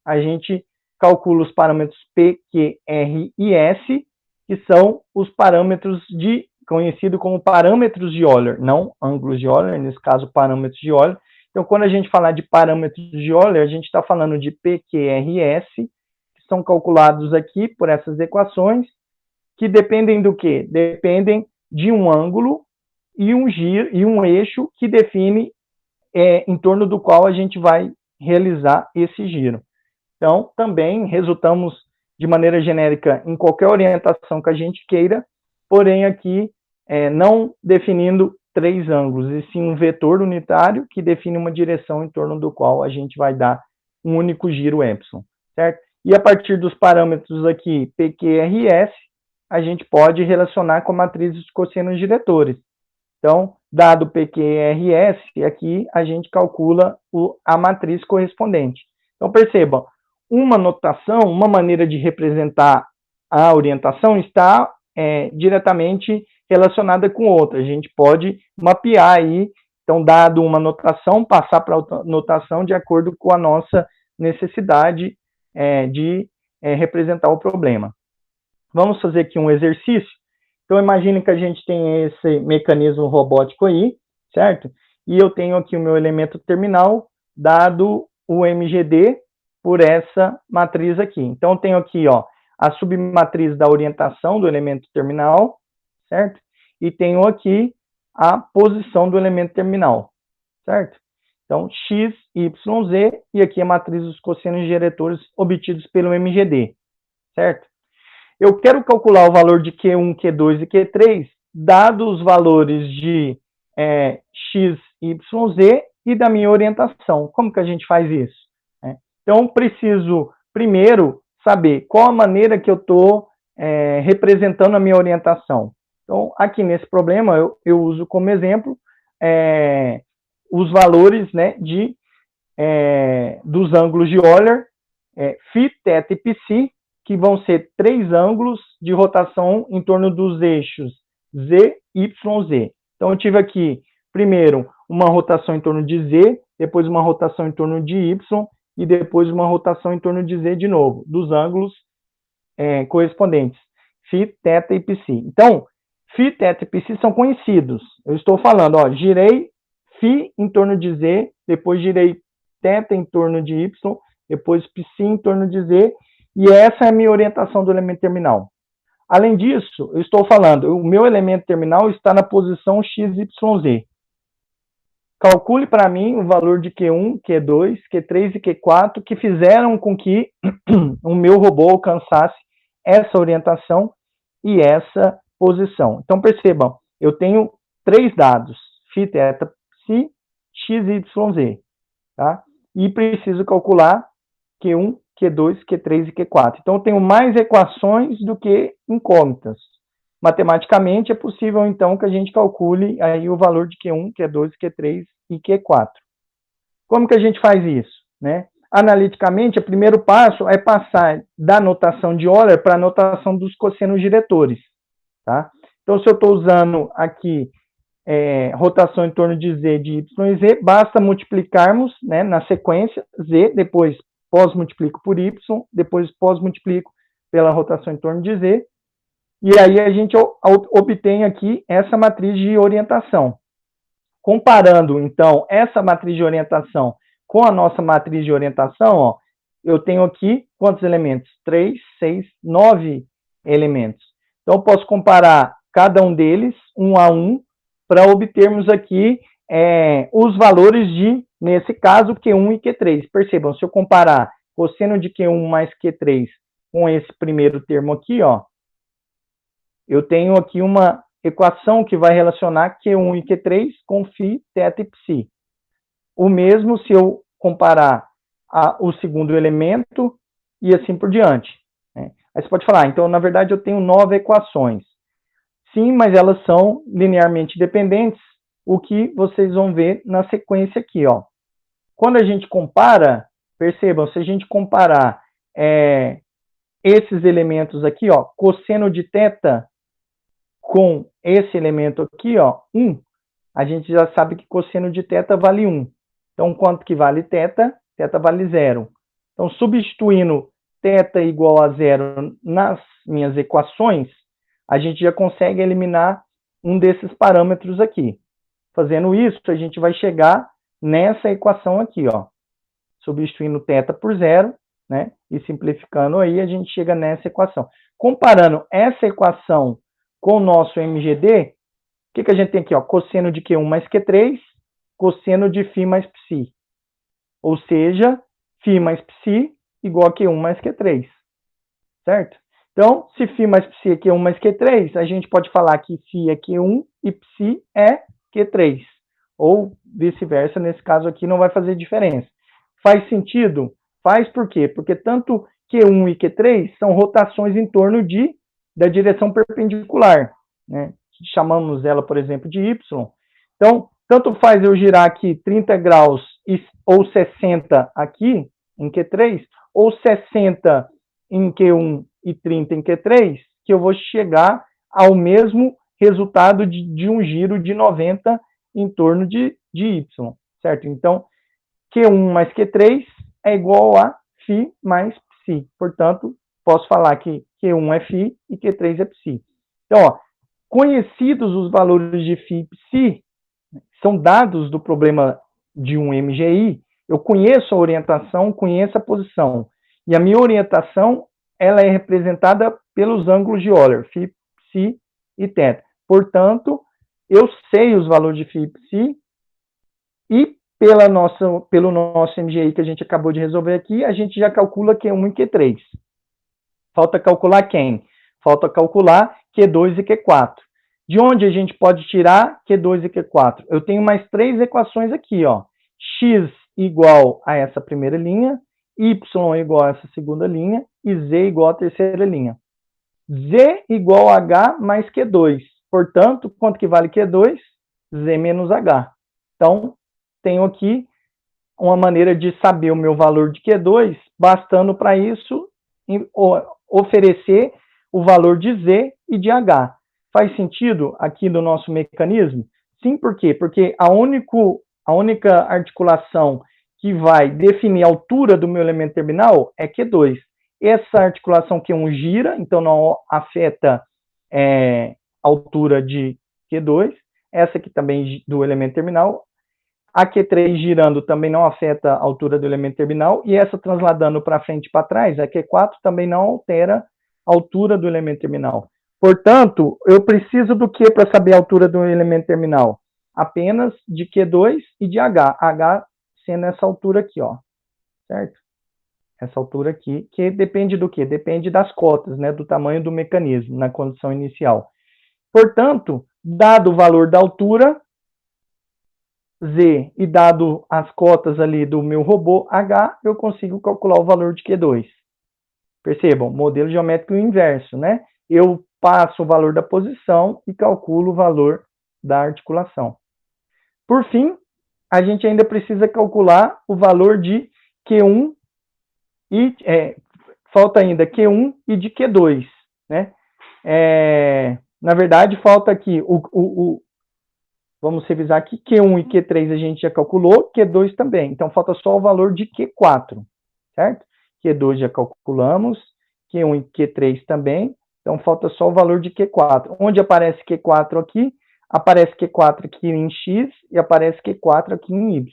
a gente calcula os parâmetros P, Q, R e S, que são os parâmetros conhecido como parâmetros de Euler, não ângulos de Euler, nesse caso parâmetros de Euler. Então, quando a gente falar de parâmetros de Euler, a gente está falando de P, Q, R e S, que são calculados aqui por essas equações, que dependem do quê? Dependem de um ângulo e um giro e um eixo que define em torno do qual a gente vai realizar esse giro. Então, também resultamos de maneira genérica em qualquer orientação que a gente queira, porém aqui não definindo 3 ângulos, e sim um vetor unitário que define uma direção em torno do qual a gente vai dar um único giro ε, certo? E a partir dos parâmetros aqui P, Q, R e S, a gente pode relacionar com a matriz dos cossenos diretores. Então, dado P, Q, R e S, aqui a gente calcula a matriz correspondente. Então, percebam, uma notação, uma maneira de representar a orientação está diretamente relacionada com outra. A gente pode mapear aí, então, dado uma notação, passar para outra notação de acordo com a nossa necessidade de representar o problema. Vamos fazer aqui um exercício. Então, imagine que a gente tem esse mecanismo robótico aí, certo? E eu tenho aqui o meu elemento terminal, dado o MGD por essa matriz aqui. Então, eu tenho aqui, ó, a submatriz da orientação do elemento terminal, certo? E tenho aqui a posição do elemento terminal, certo? Então, x, y, z, e aqui a matriz dos cossenos diretores obtidos pelo MGD, certo? Eu quero calcular o valor de Q1, Q2 e Q3, dados os valores de x, y, z e da minha orientação. Como que a gente faz isso? Então, preciso, primeiro, saber qual a maneira que eu estou representando a minha orientação. Então, aqui nesse problema, eu uso como exemplo os valores, né, dos ângulos de Euler, φ, θ e psi, que vão ser 3 ângulos de rotação em torno dos eixos z, y, z. Então, eu tive aqui, primeiro, uma rotação em torno de z, depois uma rotação em torno de y, e depois uma rotação em torno de z de novo, dos ângulos correspondentes. Φ, θ e Psi. Então, Φ, θ e Psi são conhecidos. Eu estou falando, ó, girei Φ em torno de Z, depois girei θ em torno de Y, depois Psi em torno de Z, e essa é a minha orientação do elemento terminal. Além disso, eu estou falando, o meu elemento terminal está na posição XYZ. Calcule para mim o valor de Q1, Q2, Q3 e Q4 que fizeram com que o meu robô alcançasse essa orientação e essa posição. Então, percebam, eu tenho 3 dados, Φ, θ, Psi, X, Y, Z. Tá? E preciso calcular Q1, Q2, Q3 e Q4. Então, eu tenho mais equações do que incógnitas. Matematicamente, é possível, então, que a gente calcule aí o valor de Q1, Q2, Q3 e Q4. Como que a gente faz isso? Né? Analiticamente, o primeiro passo é passar da notação de Euler para a notação dos cossenos diretores. Tá? Então, se eu estou usando aqui rotação em torno de Z, de Y e Z, basta multiplicarmos, né, na sequência, Z, depois pós-multiplico por Y, depois pós-multiplico pela rotação em torno de Z, e aí a gente obtém aqui essa matriz de orientação. Comparando, então, essa matriz de orientação com a nossa matriz de orientação, ó, eu tenho aqui quantos elementos? 3, 6, 9 elementos. Então, eu posso comparar cada um deles, um a um, para obtermos aqui os valores de, nesse caso, Q1 e Q3. Percebam, se eu comparar cosseno de Q1 mais Q3 com esse primeiro termo aqui, ó, eu tenho aqui uma equação que vai relacionar Q1 e Q3 com Φ, θ e Psi. O mesmo se eu comparar o segundo elemento e assim por diante. Né? Aí você pode falar, então, na verdade, eu tenho 9 equações. Sim, mas elas são linearmente dependentes, o que vocês vão ver na sequência aqui, ó. Quando a gente compara, percebam, se a gente comparar esses elementos aqui, ó, cosseno de θ com esse elemento aqui, ó, 1, a gente já sabe que cosseno de θ vale 1. Então, quanto que vale θ? Θ vale 0. Então, substituindo θ igual a 0 nas minhas equações, a gente já consegue eliminar um desses parâmetros aqui. Fazendo isso, a gente vai chegar nessa equação aqui, ó. Substituindo θ por 0, né? E simplificando aí, a gente chega nessa equação. Comparando essa equação com o nosso MGD, o que a gente tem aqui, ó? Cosseno de Q1 mais Q3, cosseno de Φ mais Psi. Ou seja, Φ mais Psi igual a Q1 mais Q3. Certo? Então, se Φ mais Psi é Q1 mais Q3, a gente pode falar que Φ é Q1 e Psi é Q3. Ou vice-versa, nesse caso aqui não vai fazer diferença. Faz sentido? Faz por quê? Porque tanto Q1 e Q3 são rotações em torno da direção perpendicular. Né? Chamamos ela, por exemplo, de Y. Então, tanto faz eu girar aqui 30 graus ou 60 aqui em Q3, ou 60 em Q1 e 30 em Q3, que eu vou chegar ao mesmo resultado de um giro de 90 em torno de Y, certo? Então, Q1 mais Q3 é igual a Φ mais Psi. Portanto, posso falar que Q1 é Φ e Q3 é Psi. Então, ó, conhecidos os valores de Φ e Psi, são dados do problema de um MGI, eu conheço a orientação, conheço a posição. E a minha orientação, ela é representada pelos ângulos de Euler, Φ, Psi e θ. Portanto, eu sei os valores de Φ e Psi, e pelo nosso MGI que a gente acabou de resolver aqui, a gente já calcula Q1 e Q3. Falta calcular quem? Falta calcular Q2 e Q4. De onde a gente pode tirar Q2 e Q4? Eu tenho mais 3 equações aqui, ó. X igual a essa primeira linha, Y igual a essa segunda linha e Z igual a terceira linha. Z igual a H mais Q2. Portanto, quanto que vale Q2? Z menos H. Então, tenho aqui uma maneira de saber o meu valor de Q2, bastando para isso oferecer o valor de Z e de H. Faz sentido aqui no nosso mecanismo? Sim, por quê? Porque a única articulação que vai definir a altura do meu elemento terminal é Q2. Essa articulação Q1 gira, então não afeta a altura de Q2. Essa aqui também do elemento terminal. A Q3 girando também não afeta a altura do elemento terminal. E essa transladando para frente e para trás, a Q4 também não altera a altura do elemento terminal. Portanto, eu preciso do que para saber a altura do elemento terminal? Apenas de Q2 e de H. H sendo essa altura aqui, ó. Certo? Essa altura aqui, que depende do quê? Depende das cotas, né? Do tamanho do mecanismo na condição inicial. Portanto, dado o valor da altura, Z, e dado as cotas ali do meu robô H, eu consigo calcular o valor de Q2. Percebam, modelo geométrico inverso, né? Eu passo o valor da posição e calculo o valor da articulação. Por fim, a gente ainda precisa calcular o valor de Q1 e falta ainda Q1 e de Q2, né? Na verdade, falta aqui vamos revisar aqui, Q1 e Q3 a gente já calculou, Q2 também. Então, falta só o valor de Q4, certo? Q2 já calculamos, Q1 e Q3 também. Então, falta só o valor de Q4. Onde aparece Q4 aqui? Aparece Q4 aqui em X e aparece Q4 aqui em Y.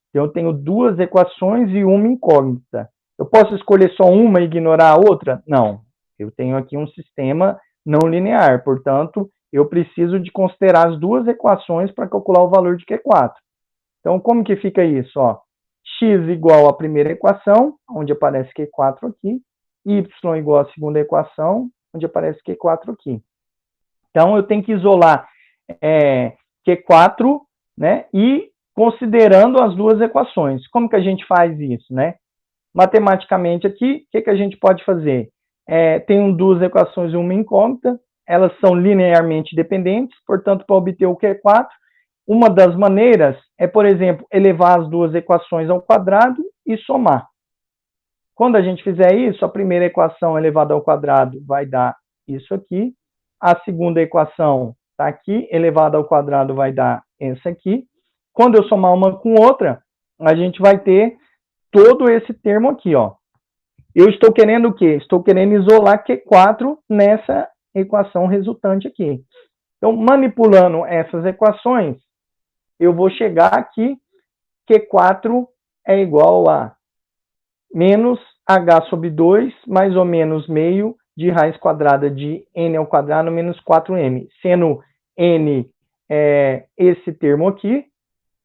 Então, eu tenho duas equações e uma incógnita. Eu posso escolher só uma e ignorar a outra? Não. Eu tenho aqui um sistema não linear, portanto, eu preciso de considerar as duas equações para calcular o valor de Q4. Então, como que fica isso? Ó, x igual à primeira equação, onde aparece Q4 aqui, y igual à segunda equação, onde aparece Q4 aqui. Então, eu tenho que isolar Q4, né, e considerando as duas equações. Como que a gente faz isso, né? Matematicamente aqui, o que a gente pode fazer? Tem duas equações e uma incógnita, elas são linearmente dependentes, portanto, para obter o Q4, uma das maneiras é, por exemplo, elevar as duas equações ao quadrado e somar. Quando a gente fizer isso, a primeira equação elevada ao quadrado vai dar isso aqui, a segunda equação está aqui, elevada ao quadrado vai dar essa aqui. Quando eu somar uma com outra, a gente vai ter todo esse termo aqui, ó. Eu estou querendo o quê? Estou querendo isolar Q4 nessa equação resultante aqui. Então, manipulando essas equações, eu vou chegar aqui, Q4 é igual a menos H sobre 2, mais ou menos meio de raiz quadrada de N ao quadrado menos 4M, sendo N esse termo aqui,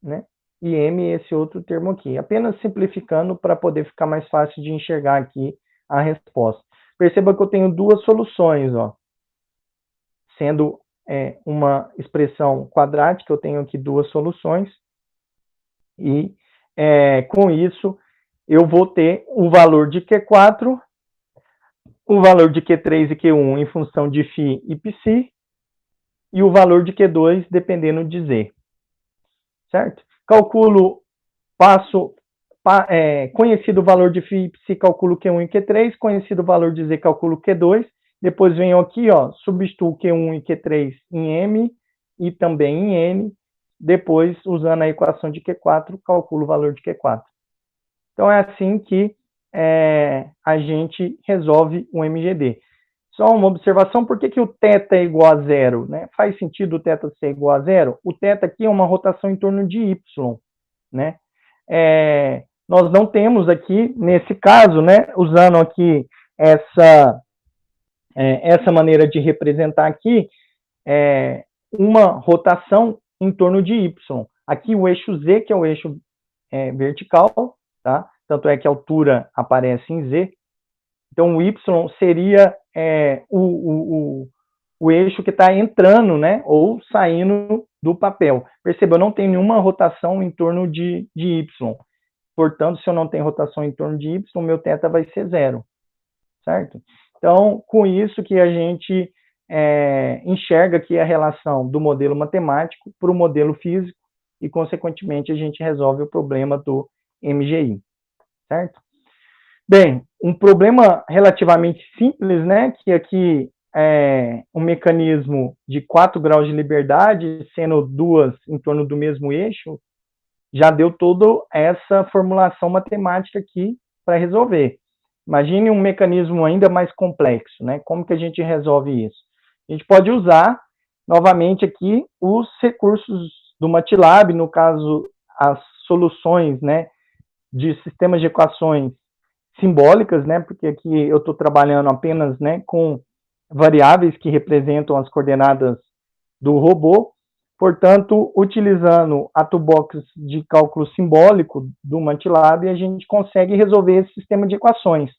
né? E M esse outro termo aqui. Apenas simplificando para poder ficar mais fácil de enxergar aqui a resposta. Perceba que eu tenho duas soluções, ó. Sendo uma expressão quadrática, eu tenho aqui duas soluções. E com isso, eu vou ter o valor de Q4, o valor de Q3 e Q1 em função de φ e psi, e o valor de Q2 dependendo de Z. Certo? Calculo, conhecido o valor de φ e psi, calculo Q1 e Q3, conhecido o valor de Z, calculo Q2, depois venho aqui, ó, substituo Q1 e Q3 em M e também em N, depois, usando a equação de Q4, calculo o valor de Q4. Então, é assim que a gente resolve um MGD. Só uma observação, por que o θ é igual a zero? Né? Faz sentido o θ ser igual a zero? O θ aqui é uma rotação em torno de y. Né? Nós não temos aqui, nesse caso, né, usando aqui essa maneira de representar aqui, uma rotação em torno de y. Aqui o eixo Z, que é o eixo vertical, tá? Tanto é que a altura aparece em Z. Então, o y seria o eixo que está entrando, né, ou saindo do papel. Perceba, eu não tenho nenhuma rotação em torno de y. Portanto, se eu não tenho rotação em torno de y, o meu θ vai ser zero. Certo? Então, com isso que a gente enxerga aqui a relação do modelo matemático para o modelo físico e, consequentemente, a gente resolve o problema do MGI. Certo? Bem, um problema relativamente simples, né, que aqui é um mecanismo de 4 graus de liberdade, sendo duas em torno do mesmo eixo, já deu toda essa formulação matemática aqui para resolver. Imagine um mecanismo ainda mais complexo, né? Como que a gente resolve isso? A gente pode usar, novamente aqui, os recursos do MATLAB, no caso, as soluções, né, de sistemas de equações simbólicas, né, porque aqui eu estou trabalhando apenas, né, com variáveis que representam as coordenadas do robô. Portanto, utilizando a toolbox de cálculo simbólico do MATLAB, a gente consegue resolver esse sistema de equações.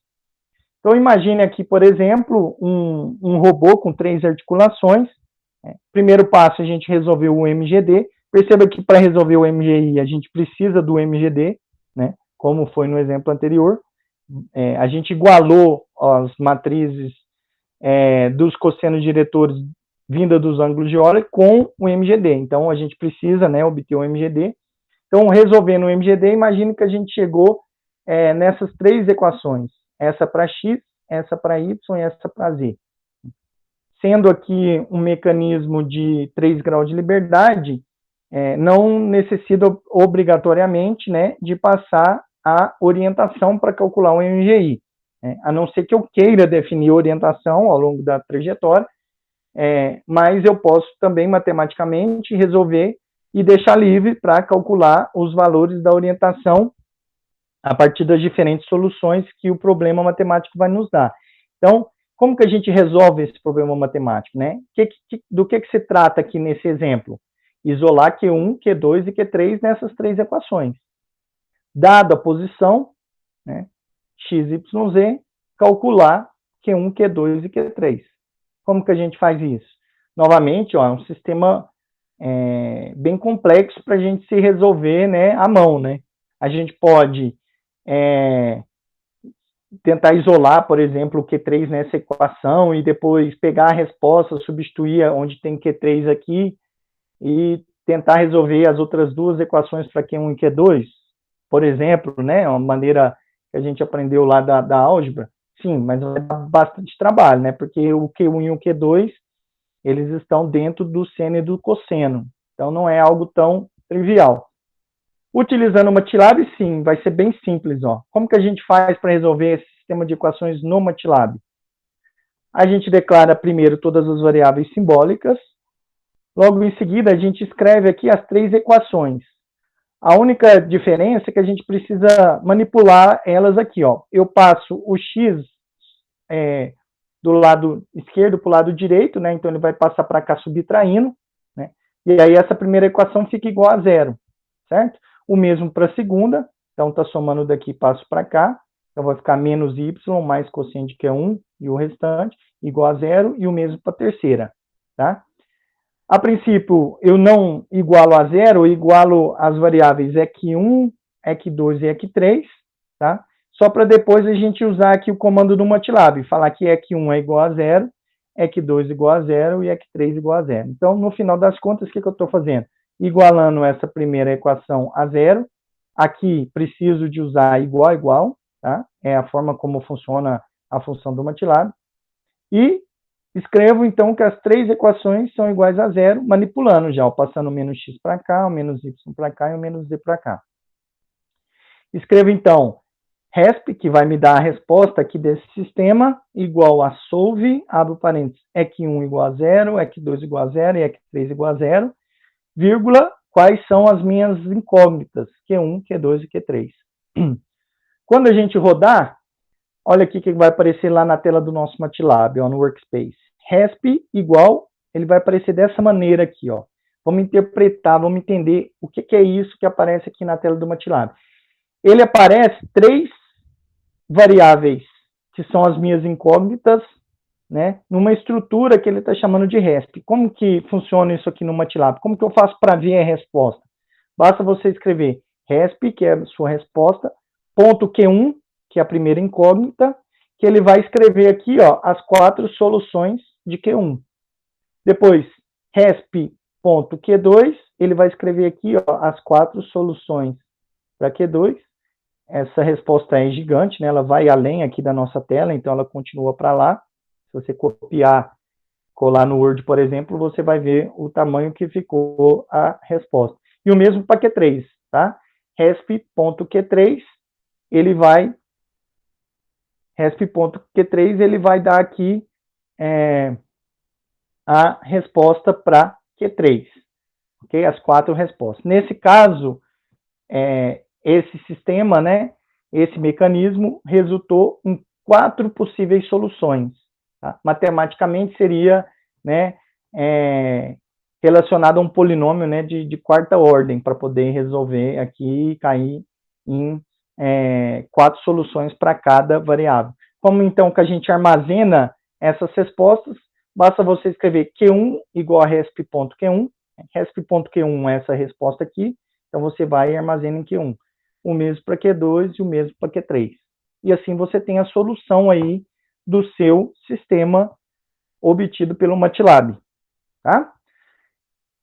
Então, imagine aqui, por exemplo, um robô com 3 articulações. Primeiro passo, a gente resolveu o MGD. Perceba que para resolver o MGI, a gente precisa do MGD, né, como foi no exemplo anterior. A gente igualou as matrizes dos cossenos diretores vinda dos ângulos de Euler com o MGD. Então, a gente precisa, né, obter o MGD. Então, resolvendo o MGD, imagine que a gente chegou nessas 3 equações. Essa para x, essa para y e essa para z. Sendo aqui um mecanismo de 3 graus de liberdade, não necessita obrigatoriamente, né, de passar a orientação para calcular o MGI, a não ser que eu queira definir orientação ao longo da trajetória, mas eu posso também matematicamente resolver e deixar livre para calcular os valores da orientação a partir das diferentes soluções que o problema matemático vai nos dar. Então, como que a gente resolve esse problema matemático, né? Do que se trata aqui nesse exemplo? Isolar Q1, Q2 e Q3 nessas 3 equações. Dada a posição, né, x, y, z, calcular Q1, Q2 e Q3. Como que a gente faz isso? Novamente, ó, é um sistema bem complexo para a gente se resolver, né, à mão, né? A gente pode tentar isolar, por exemplo, o Q3 nessa equação e depois pegar a resposta, substituir onde tem Q3 aqui e tentar resolver as outras 2 equações para Q1 e Q2, por exemplo, né, uma maneira que a gente aprendeu lá da álgebra. Sim, mas vai dar bastante trabalho, né, porque o Q1 e o Q2, eles estão dentro do seno e do cosseno, então não é algo tão trivial. Utilizando o MATLAB, sim, vai ser bem simples. Ó. Como que a gente faz para resolver esse sistema de equações no MATLAB? A gente declara primeiro todas as variáveis simbólicas, logo em seguida a gente escreve aqui as 3 equações. A única diferença é que a gente precisa manipular elas aqui. Ó. Eu passo o x do lado esquerdo para o lado direito, né? Então ele vai passar para cá subtraindo, né? E aí essa primeira equação fica igual a 0, certo? O mesmo para a segunda, então está somando daqui, passo para cá, então vai ficar menos y mais quociente que é 1 e o restante, igual a 0, e o mesmo para a terceira, tá? A princípio, eu não igualo a 0, eu igualo as variáveis EQ1, EQ2 e EQ3, tá? Só para depois a gente usar aqui o comando do MATLAB, falar que EQ1 é igual a 0, EQ2 igual a 0 e EQ3 igual a 0. Então, no final das contas, o que eu estou fazendo? Igualando essa primeira equação a 0, aqui preciso de usar igual a igual, tá? É a forma como funciona a função do MATLAB. E escrevo, então, que as 3 equações são iguais a 0, manipulando já, passando o menos x para cá, o menos y para cá e o menos z para cá. Escrevo, então, resp, que vai me dar a resposta aqui desse sistema, igual a solve, abro parênteses, EQ1 igual a 0, EQ2 igual a 0 e EQ3 igual a 0, vírgula, quais são as minhas incógnitas, Q1, Q2 e Q3. Quando a gente rodar, olha aqui que vai aparecer lá na tela do nosso MATLAB, ó, no Workspace. Resp igual, ele vai aparecer dessa maneira aqui, ó. Vamos interpretar, vamos entender o que é isso que aparece aqui na tela do MATLAB. Ele aparece 3 variáveis, que são as minhas incógnitas, né, numa estrutura que ele está chamando de resp. Como que funciona isso aqui no MATLAB? Como que eu faço para ver a resposta? Basta você escrever resp, que é a sua resposta, ponto Q1, que é a primeira incógnita, que ele vai escrever aqui, ó, as 4 soluções de Q1. Depois, resp.Q2, ele vai escrever aqui, ó, as 4 soluções para Q2. Essa resposta é gigante, né? Ela vai além aqui da nossa tela, então ela continua para lá. Se você copiar, colar no Word, por exemplo, você vai ver o tamanho que ficou a resposta. E o mesmo para Q3, tá? Resp.Q3, ele vai resp.q3 ele vai dar aqui a resposta para Q3, ok? As 4 respostas. Nesse caso, esse sistema, né, esse mecanismo resultou em 4 possíveis soluções. Tá? Matematicamente seria, né, relacionado a um polinômio, né, de quarta ordem, para poder resolver aqui e cair em 4 soluções para cada variável. Como então que a gente armazena essas respostas? Basta você escrever Q1 igual a resp.q1, resp.q1 é essa resposta aqui, então você vai e armazena em Q1. O mesmo para Q2 e o mesmo para Q3. E assim você tem a solução aí do seu sistema obtido pelo MATLAB, tá?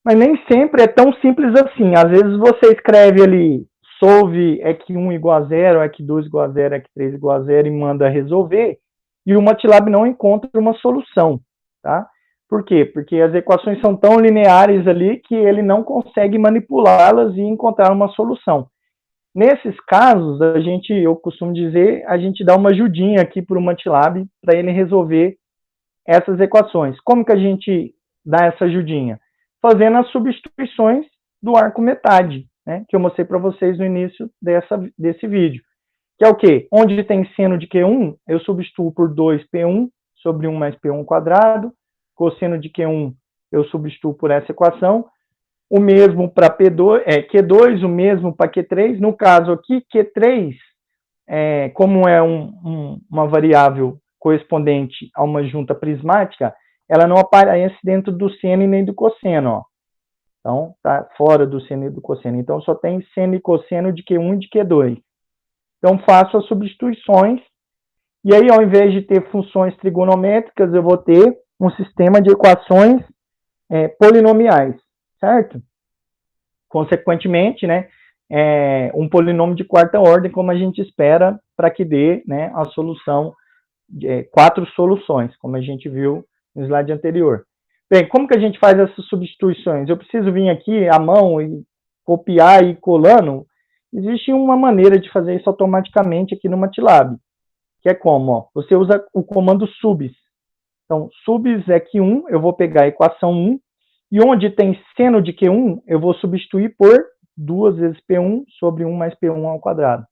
Mas nem sempre é tão simples assim. Às vezes você escreve ali solve EQ1 igual a 0, EQ2 igual a 0, EQ3 igual a 0 e manda resolver, e o MATLAB não encontra uma solução, tá? Por quê? Porque as equações são tão lineares ali que ele não consegue manipulá-las e encontrar uma solução. Nesses casos, eu costumo dizer, a gente dá uma ajudinha aqui para o MATLAB para ele resolver essas equações. Como que a gente dá essa ajudinha? Fazendo as substituições do arco metade, né, que eu mostrei para vocês no início desse vídeo. Que é o quê? Onde tem seno de Q1, eu substituo por 2P1 sobre 1 mais P1 quadrado. Cosseno de Q1, eu substituo por essa equação. O mesmo para Q2, o mesmo para Q3. No caso aqui, Q3, como é uma variável correspondente a uma junta prismática, ela não aparece dentro do seno e nem do cosseno, ó. Então, está fora do seno e do cosseno. Então, só tem seno e cosseno de Q1 e de Q2. Então, faço as substituições. E aí, ao invés de ter funções trigonométricas, eu vou ter um sistema de equações polinomiais, certo? Consequentemente, né, um polinômio de quarta ordem, como a gente espera, para que dê, né, a solução, 4 soluções, como a gente viu no slide anterior. Bem, como que a gente faz essas substituições? Eu preciso vir aqui à mão e copiar e ir colando? Existe uma maneira de fazer isso automaticamente aqui no MATLAB, que é como? Ó, você usa o comando subs. Então, subs é Q1, eu vou pegar a equação 1, e onde tem seno de Q1, eu vou substituir por 2 vezes P1 sobre 1 mais P1 ao quadrado.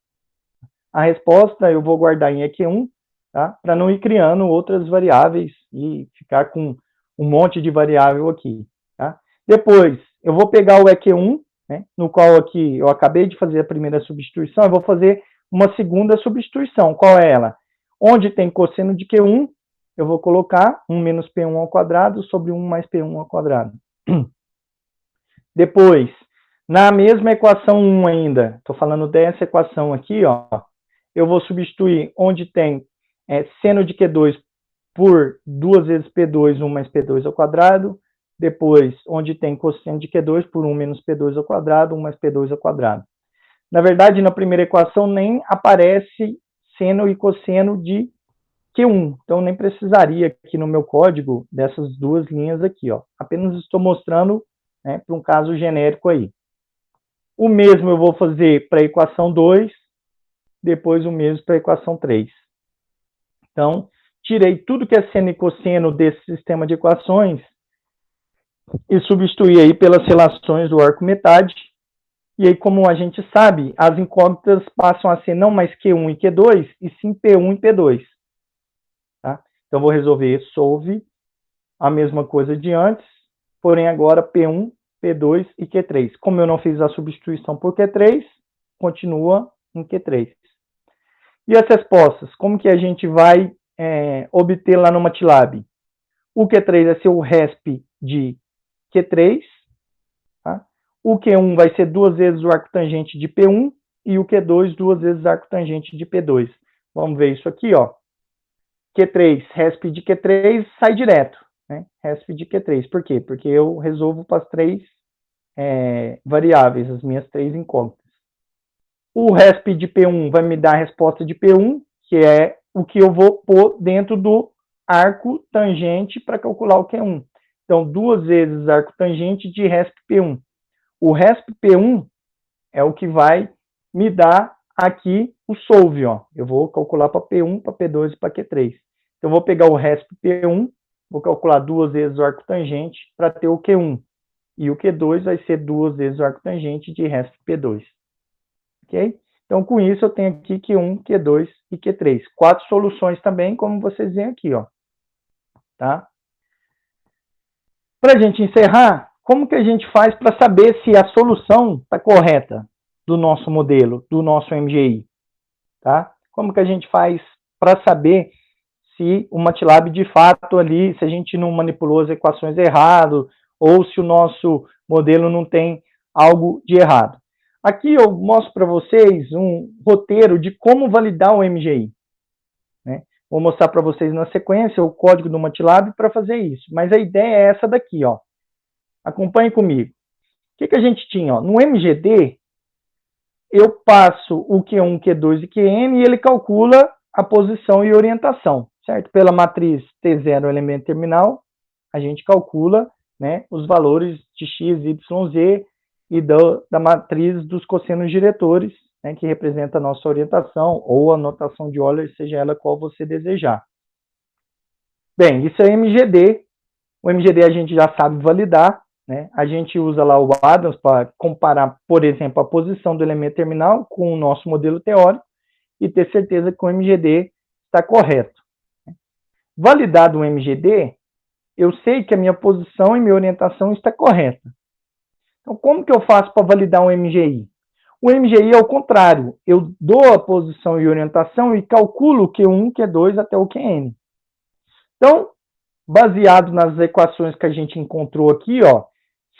A resposta eu vou guardar em EQ1, tá? Para não ir criando outras variáveis e ficar com um monte de variável aqui, tá? Depois, eu vou pegar o EQ1, né, no qual aqui eu acabei de fazer a primeira substituição, eu vou fazer uma segunda substituição. Qual é ela? Onde tem cosseno de Q1, eu vou colocar 1 menos P1 ao quadrado sobre 1 mais P1 ao quadrado. Depois, na mesma equação 1 ainda, estou falando dessa equação aqui, ó, eu vou substituir onde tem seno de Q2 por 2 vezes P2, 1 mais P2 ao quadrado. Depois, onde tem cosseno de Q2 por 1 menos P2 ao quadrado, 1 mais P2 ao quadrado. Na verdade, na primeira equação nem aparece seno e cosseno de Q1. Então, nem precisaria aqui no meu código dessas duas linhas aqui, ó. Apenas estou mostrando, né, para um caso genérico aí. O mesmo eu vou fazer para a equação 2, depois o mesmo para a equação 3. Então, tirei tudo que é seno e cosseno desse sistema de equações e substituí aí pelas relações do arco metade. E aí, como a gente sabe, as incógnitas passam a ser não mais Q1 e Q2, e sim P1 e P2. Tá? Então, vou resolver solve a mesma coisa de antes, porém agora P1, P2 e Q3. Como eu não fiz a substituição por Q3, continua em Q3. E as respostas? Como que a gente vai obter lá no MATLAB? O Q3 vai ser o resp de Q3, tá? O Q1 vai ser 2 vezes o arco tangente de P1 e o Q2 2 vezes o arco tangente de P2. Vamos ver isso aqui, ó. Q3, resp de Q3 sai direto, né? Resp de Q3. Por quê? Porque eu resolvo para as 3 variáveis, as minhas 3 incógnitas. O resp de P1 vai me dar a resposta de P1, que é o que eu vou pôr dentro do arco tangente para calcular o Q1. Então, 2 vezes arco tangente de resp P1. O resp P1 é o que vai me dar aqui o solve, ó. Eu vou calcular para P1, para P2 e para Q3. Então, eu vou pegar o resto P1, vou calcular 2 vezes o arco tangente para ter o Q1. E o Q2 vai ser 2 vezes o arco tangente de resto P2. Ok? Então, com isso, eu tenho aqui Q1, Q2 e Q3. 4 soluções também, como vocês veem aqui, ó. Tá? Para a gente encerrar, como que a gente faz para saber se a solução está correta do nosso modelo, do nosso MGI? Tá? Como que a gente faz para saber se o MATLAB de fato ali, se a gente não manipulou as equações errado, ou se o nosso modelo não tem algo de errado? Aqui eu mostro para vocês um roteiro de como validar o MGI. Né? Vou mostrar para vocês na sequência o código do MATLAB para fazer isso. Mas a ideia é essa daqui, ó. Acompanhe comigo. O que a gente tinha? Ó? No MGD, eu passo o Q1, Q2 e Qn e ele calcula a posição e orientação, certo? Pela matriz T0 elemento terminal, a gente calcula, né, os valores de x, y, z e da matriz dos cossenos diretores, né, que representa a nossa orientação ou a notação de Euler, seja ela qual você desejar. Bem, isso é MGD. O MGD a gente já sabe validar, né? A gente usa lá o Adams para comparar, por exemplo, a posição do elemento terminal com o nosso modelo teórico e ter certeza que o MGD está correto. Validado o MGD, eu sei que a minha posição e minha orientação está correta. Então, como que eu faço para validar um MGI? O MGI é o contrário. Eu dou a posição e orientação e calculo o Q1, Q2 até o Qn. Então, baseado nas equações que a gente encontrou aqui, ó,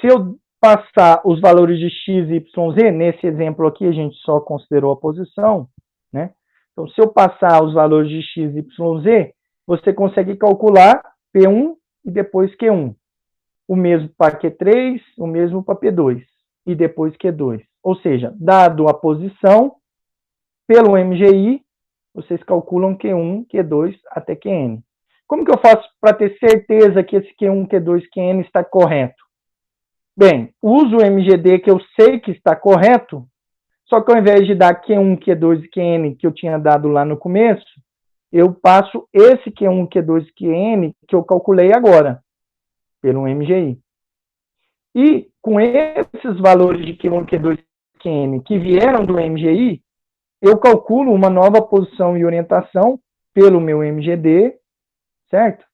se eu passar os valores de x, y, z, nesse exemplo aqui a gente só considerou a posição, né? Então, se eu passar os valores de x, y, z, você consegue calcular P1 e depois Q1. O mesmo para Q3, o mesmo para P2 e depois Q2. Ou seja, dado a posição, pelo MGI, vocês calculam Q1, Q2 até Qn. Como que eu faço para ter certeza que esse Q1, Q2, Qn está correto? Bem, uso o MGD que eu sei que está correto, só que ao invés de dar Q1, Q2 e Qn que eu tinha dado lá no começo, eu passo esse Q1, Q2 e Qn que eu calculei agora, pelo MGI. E com esses valores de Q1, Q2 e Qn que vieram do MGI, eu calculo uma nova posição e orientação pelo meu MGD, certo?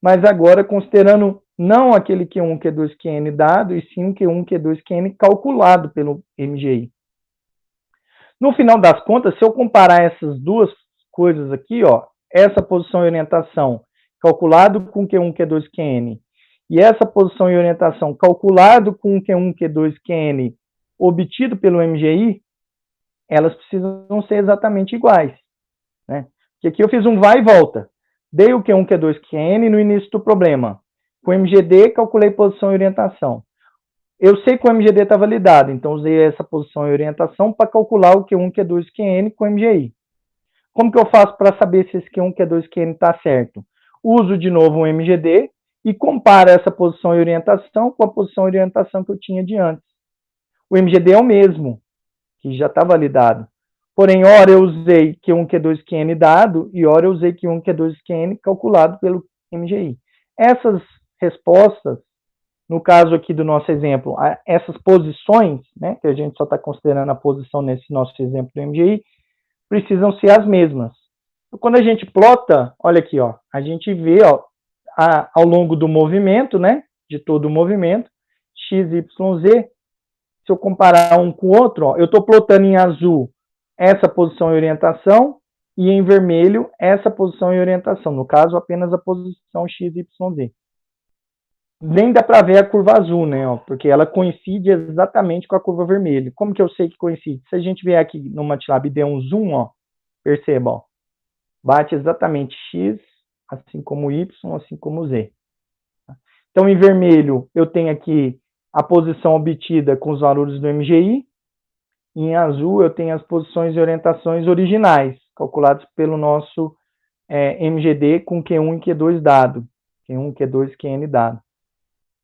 Mas agora considerando não aquele Q1, Q2, Qn dado, e sim o Q1, Q2, Qn calculado pelo MGI. No final das contas, se eu comparar essas duas coisas aqui, ó, essa posição e orientação calculado com Q1, Q2, Qn, e essa posição e orientação calculado com Q1, Q2, Qn obtido pelo MGI, elas precisam ser exatamente iguais. Né? Porque aqui eu fiz um vai e volta. Dei o Q1, Q2, Qn no início do problema. Com o MGD, calculei posição e orientação. Eu sei que o MGD está validado, então usei essa posição e orientação para calcular o Q1, Q2, Qn com o MGI. Como que eu faço para saber se esse Q1, Q2, Qn está certo? Uso de novo o MGD e comparo essa posição e orientação com a posição e orientação que eu tinha de antes. O MGD é o mesmo, que já está validado. Porém, ora eu usei Q1, Q2, Qn dado, e ora eu usei Q1, Q2, Qn calculado pelo MGI. Essas respostas, no caso aqui do nosso exemplo, essas posições, né, que a gente só está considerando a posição nesse nosso exemplo do MGI, precisam ser as mesmas. Então, quando a gente plota, olha aqui, ó, a gente vê, ó, ao longo do movimento, né, de todo o movimento, x, y, z, se eu comparar um com o outro, ó, eu estou plotando em azul essa posição e orientação, e em vermelho essa posição e orientação. No caso, apenas a posição x, y, z. Nem dá para ver a curva azul, né? Ó, porque ela coincide exatamente com a curva vermelha. Como que eu sei que coincide? Se a gente vier aqui no MATLAB e der um zoom, ó, perceba, ó, bate exatamente x, assim como y, assim como z. Então, em vermelho, eu tenho aqui a posição obtida com os valores do MGI. Em azul, eu tenho as posições e orientações originais, calculadas pelo nosso MGD com Q1 e Q2 dado. Q1, Q2, Qn dado.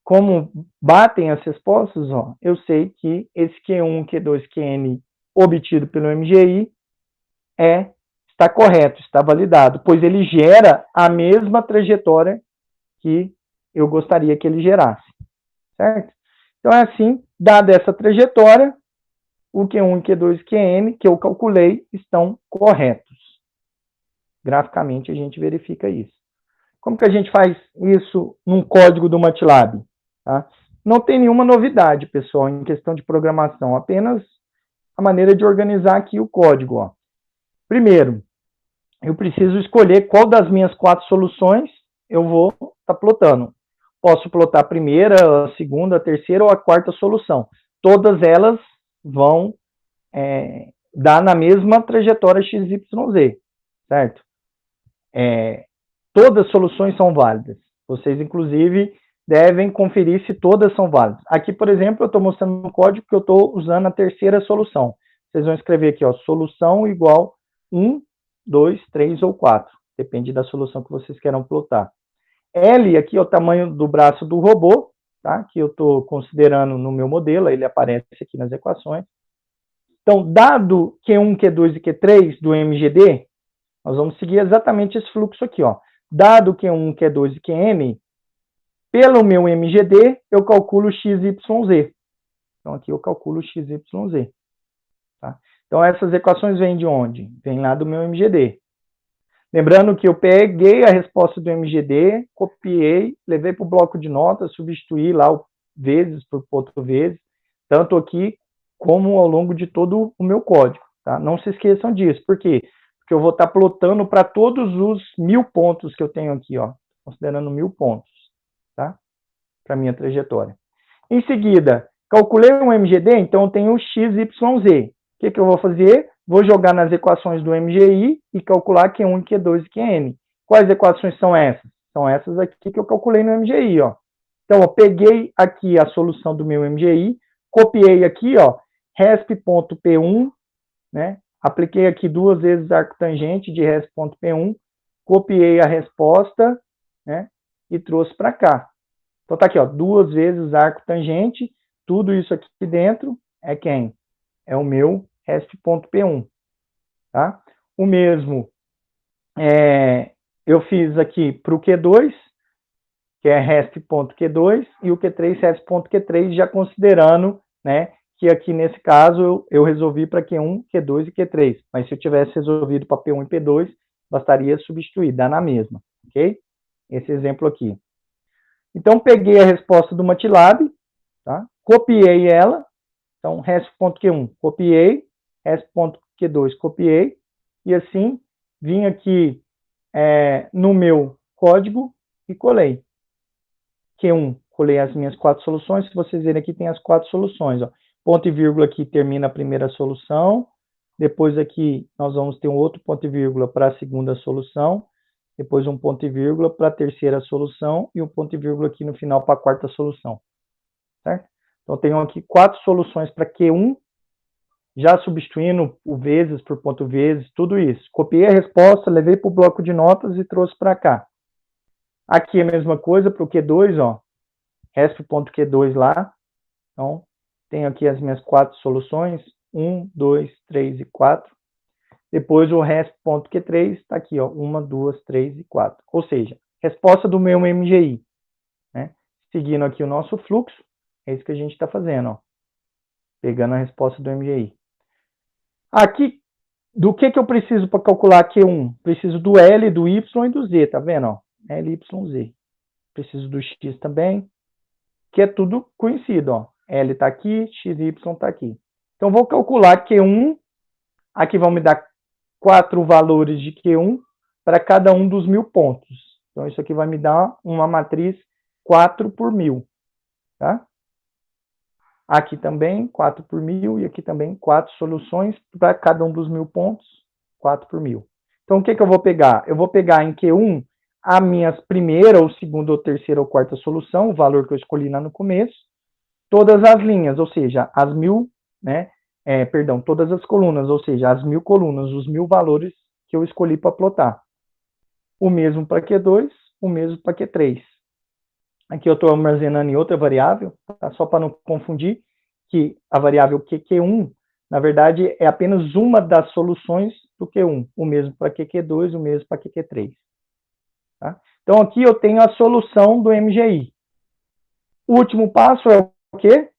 Como batem as respostas, ó, eu sei que esse Q1, Q2, Qn obtido pelo MGI está correto, está validado, pois ele gera a mesma trajetória que eu gostaria que ele gerasse, certo? Então é assim, dada essa trajetória, o Q1, Q2 e Qn que eu calculei estão corretos. Graficamente a gente verifica isso. Como que a gente faz isso num código do MATLAB? Tá? Não tem nenhuma novidade, pessoal, em questão de programação, apenas a maneira de organizar aqui o código. Ó. Primeiro, eu preciso escolher qual das minhas 4 soluções eu vou estar plotando. Posso plotar a primeira, a segunda, a terceira ou a quarta solução. Todas elas vão dar na mesma trajetória XYZ, certo? Todas as soluções são válidas. Vocês, inclusive, devem conferir se todas são válidas. Aqui, por exemplo, eu estou mostrando no código que eu estou usando a terceira solução. Vocês vão escrever aqui, ó, solução igual 1, 2, 3 ou 4. Depende da solução que vocês queiram plotar. L aqui é o tamanho do braço do robô, tá? Que eu estou considerando no meu modelo, ele aparece aqui nas equações. Então, dado Q1, Q2 e Q3 do MGD, nós vamos seguir exatamente esse fluxo aqui, ó. Dado Q1, Q2 e Qn, pelo meu MGD, eu calculo XYZ. Então, aqui eu calculo XYZ. Tá? Então, essas equações vêm de onde? Vêm lá do meu MGD. Lembrando que eu peguei a resposta do MGD, copiei, levei para o bloco de notas, substituí lá o vezes por ponto vezes, tanto aqui como ao longo de todo o meu código. Tá? Não se esqueçam disso. Por quê? Porque eu vou estar plotando para todos os 1000 pontos que eu tenho aqui, ó, considerando 1000 pontos, tá? Para minha trajetória. Em seguida, calculei um MGD, então eu tenho o XYZ. O que eu vou fazer? Vou jogar nas equações do MGI e calcular Q1, Q2 e Qn. Quais equações são essas? São essas aqui que eu calculei no MGI, ó. Então, eu peguei aqui a solução do meu MGI, copiei aqui, ó, resp.p1, né? Apliquei aqui 2 vezes arco tangente de resp.p1, copiei a resposta, né? E trouxe para cá. Então tá aqui, ó, 2 vezes arco tangente, tudo isso aqui dentro é quem? É o meu resp.p1, tá? O mesmo eu fiz aqui para o Q2, que é resp.q2, e o Q3, resp.q3, já considerando, né, que aqui nesse caso eu resolvi para Q1, Q2 e Q3, mas se eu tivesse resolvido para P1 e P2, bastaria substituir, dá na mesma, ok? Esse exemplo aqui. Então, peguei a resposta do MATLAB, tá? Copiei ela, então, resp.q1, copiei, resp.q2, copiei, e assim, vim aqui no meu código e colei. Q1, colei as minhas 4 soluções, se vocês verem aqui, tem as 4 soluções, ó. Ponto e vírgula aqui termina a primeira solução, depois aqui nós vamos ter um outro ponto e vírgula para a segunda solução, depois um ponto e vírgula para a terceira solução e um ponto e vírgula aqui no final para a quarta solução, certo? Então, tenho aqui 4 soluções para Q1, já substituindo o vezes por ponto vezes, tudo isso. Copiei a resposta, levei para o bloco de notas e trouxe para cá. Aqui a mesma coisa para o Q2, ó, resp.q2 lá. Então, tenho aqui as minhas 4 soluções, 1, 2, 3 e 4. Depois o resp.q3 está aqui, ó, 1, 2, 3 e 4. Ou seja, resposta do meu MGI. Né? Seguindo aqui o nosso fluxo, é isso que a gente está fazendo, ó. Pegando a resposta do MGI. Aqui, do que eu preciso para calcular Q1? Preciso do L, do Y e do Z, tá vendo? Ó? L, Y, Z. Preciso do X também, que é tudo conhecido, ó. L está aqui, X e Y está aqui. Então, vou calcular Q1. Aqui vão me dar 4 valores de Q1 para cada um dos 1000 pontos. Então, isso aqui vai me dar uma matriz 4 por 1000. Tá? Aqui também 4 por 1000 e aqui também 4 soluções para cada um dos 1000 pontos, 4 por 1000. Então, o que eu vou pegar? Eu vou pegar em Q1 a minha primeira, ou segunda, ou terceira, ou quarta solução, o valor que eu escolhi lá no começo, todas as linhas, ou seja, as 1000, né? Todas as colunas, ou seja, as 1000 colunas, os 1000 valores que eu escolhi para plotar. O mesmo para Q2, o mesmo para Q3. Aqui eu estou armazenando em outra variável, tá? Só para não confundir, que a variável Q1 Na verdade, é apenas uma das soluções do Q1, o mesmo para QQ2, o mesmo para QQ3. Tá? Então, aqui eu tenho a solução do MGI. O último passo é o quê?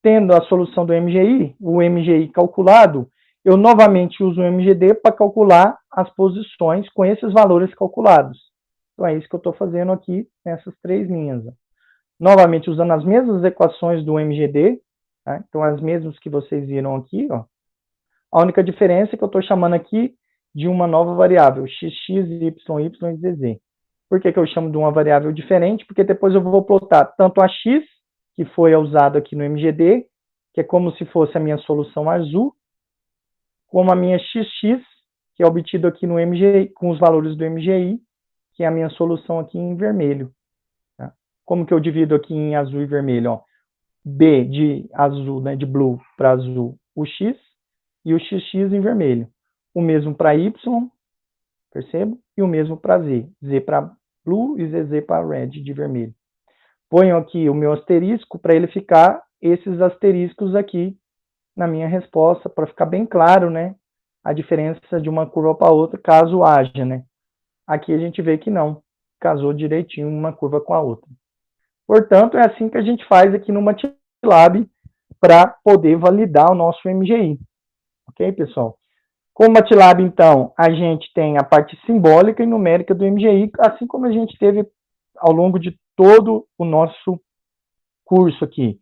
Tendo a solução do MGI, o MGI calculado, eu novamente uso o MGD para calcular as posições com esses valores calculados. Então, é isso que eu estou fazendo aqui nessas três linhas. Novamente, usando as mesmas equações do MGD, tá? Então, as mesmas que vocês viram aqui, ó. A única diferença é que eu estou chamando aqui de uma nova variável, xx, y, y e zz. Por que eu chamo de uma variável diferente? Porque depois eu vou plotar tanto a x, que foi usado aqui no MGD, que é como se fosse a minha solução azul, como a minha xx, que é obtido aqui no MGI, com os valores do MGI, que é a minha solução aqui em vermelho. Tá? Como que eu divido aqui em azul e vermelho? Ó, B de azul, né, de blue para azul, o x, e o xx em vermelho. O mesmo para y, percebe? E o mesmo para z. Z para blue e zz para red, de vermelho. Ponho aqui o meu asterisco para ele ficar esses asteriscos aqui na minha resposta, para ficar bem claro, né, a diferença de uma curva para outra, caso haja, né. Aqui a gente vê que não, casou direitinho uma curva com a outra. Portanto, é assim que a gente faz aqui no MATLAB para poder validar o nosso MGI. Ok, pessoal? Com o MATLAB, então, a gente tem a parte simbólica e numérica do MGI, assim como a gente teve ao longo de todo o nosso curso aqui.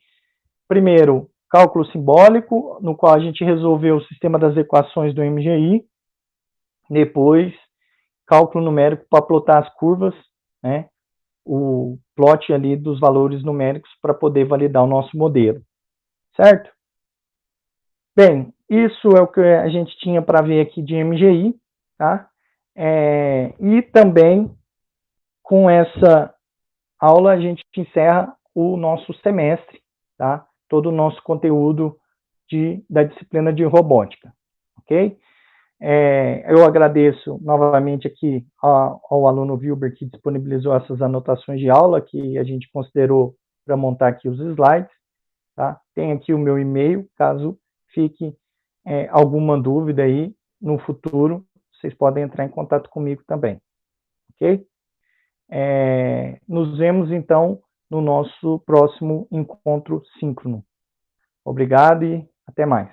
Primeiro, cálculo simbólico, no qual a gente resolveu o sistema das equações do MGI. Depois, cálculo numérico para plotar as curvas, né? O plot ali dos valores numéricos para poder validar o nosso modelo. Certo? Bem, isso é o que a gente tinha para ver aqui de MGI, tá? E também, com essa aula, a gente encerra o nosso semestre, tá? Todo o nosso conteúdo da disciplina de robótica, ok? Eu agradeço novamente aqui ao aluno Wilber que disponibilizou essas anotações de aula que a gente considerou para montar aqui os slides, tá? Tem aqui o meu e-mail, caso fique alguma dúvida aí no futuro, vocês podem entrar em contato comigo também, ok? Nos vemos, então, no nosso próximo encontro síncrono. Obrigado e até mais.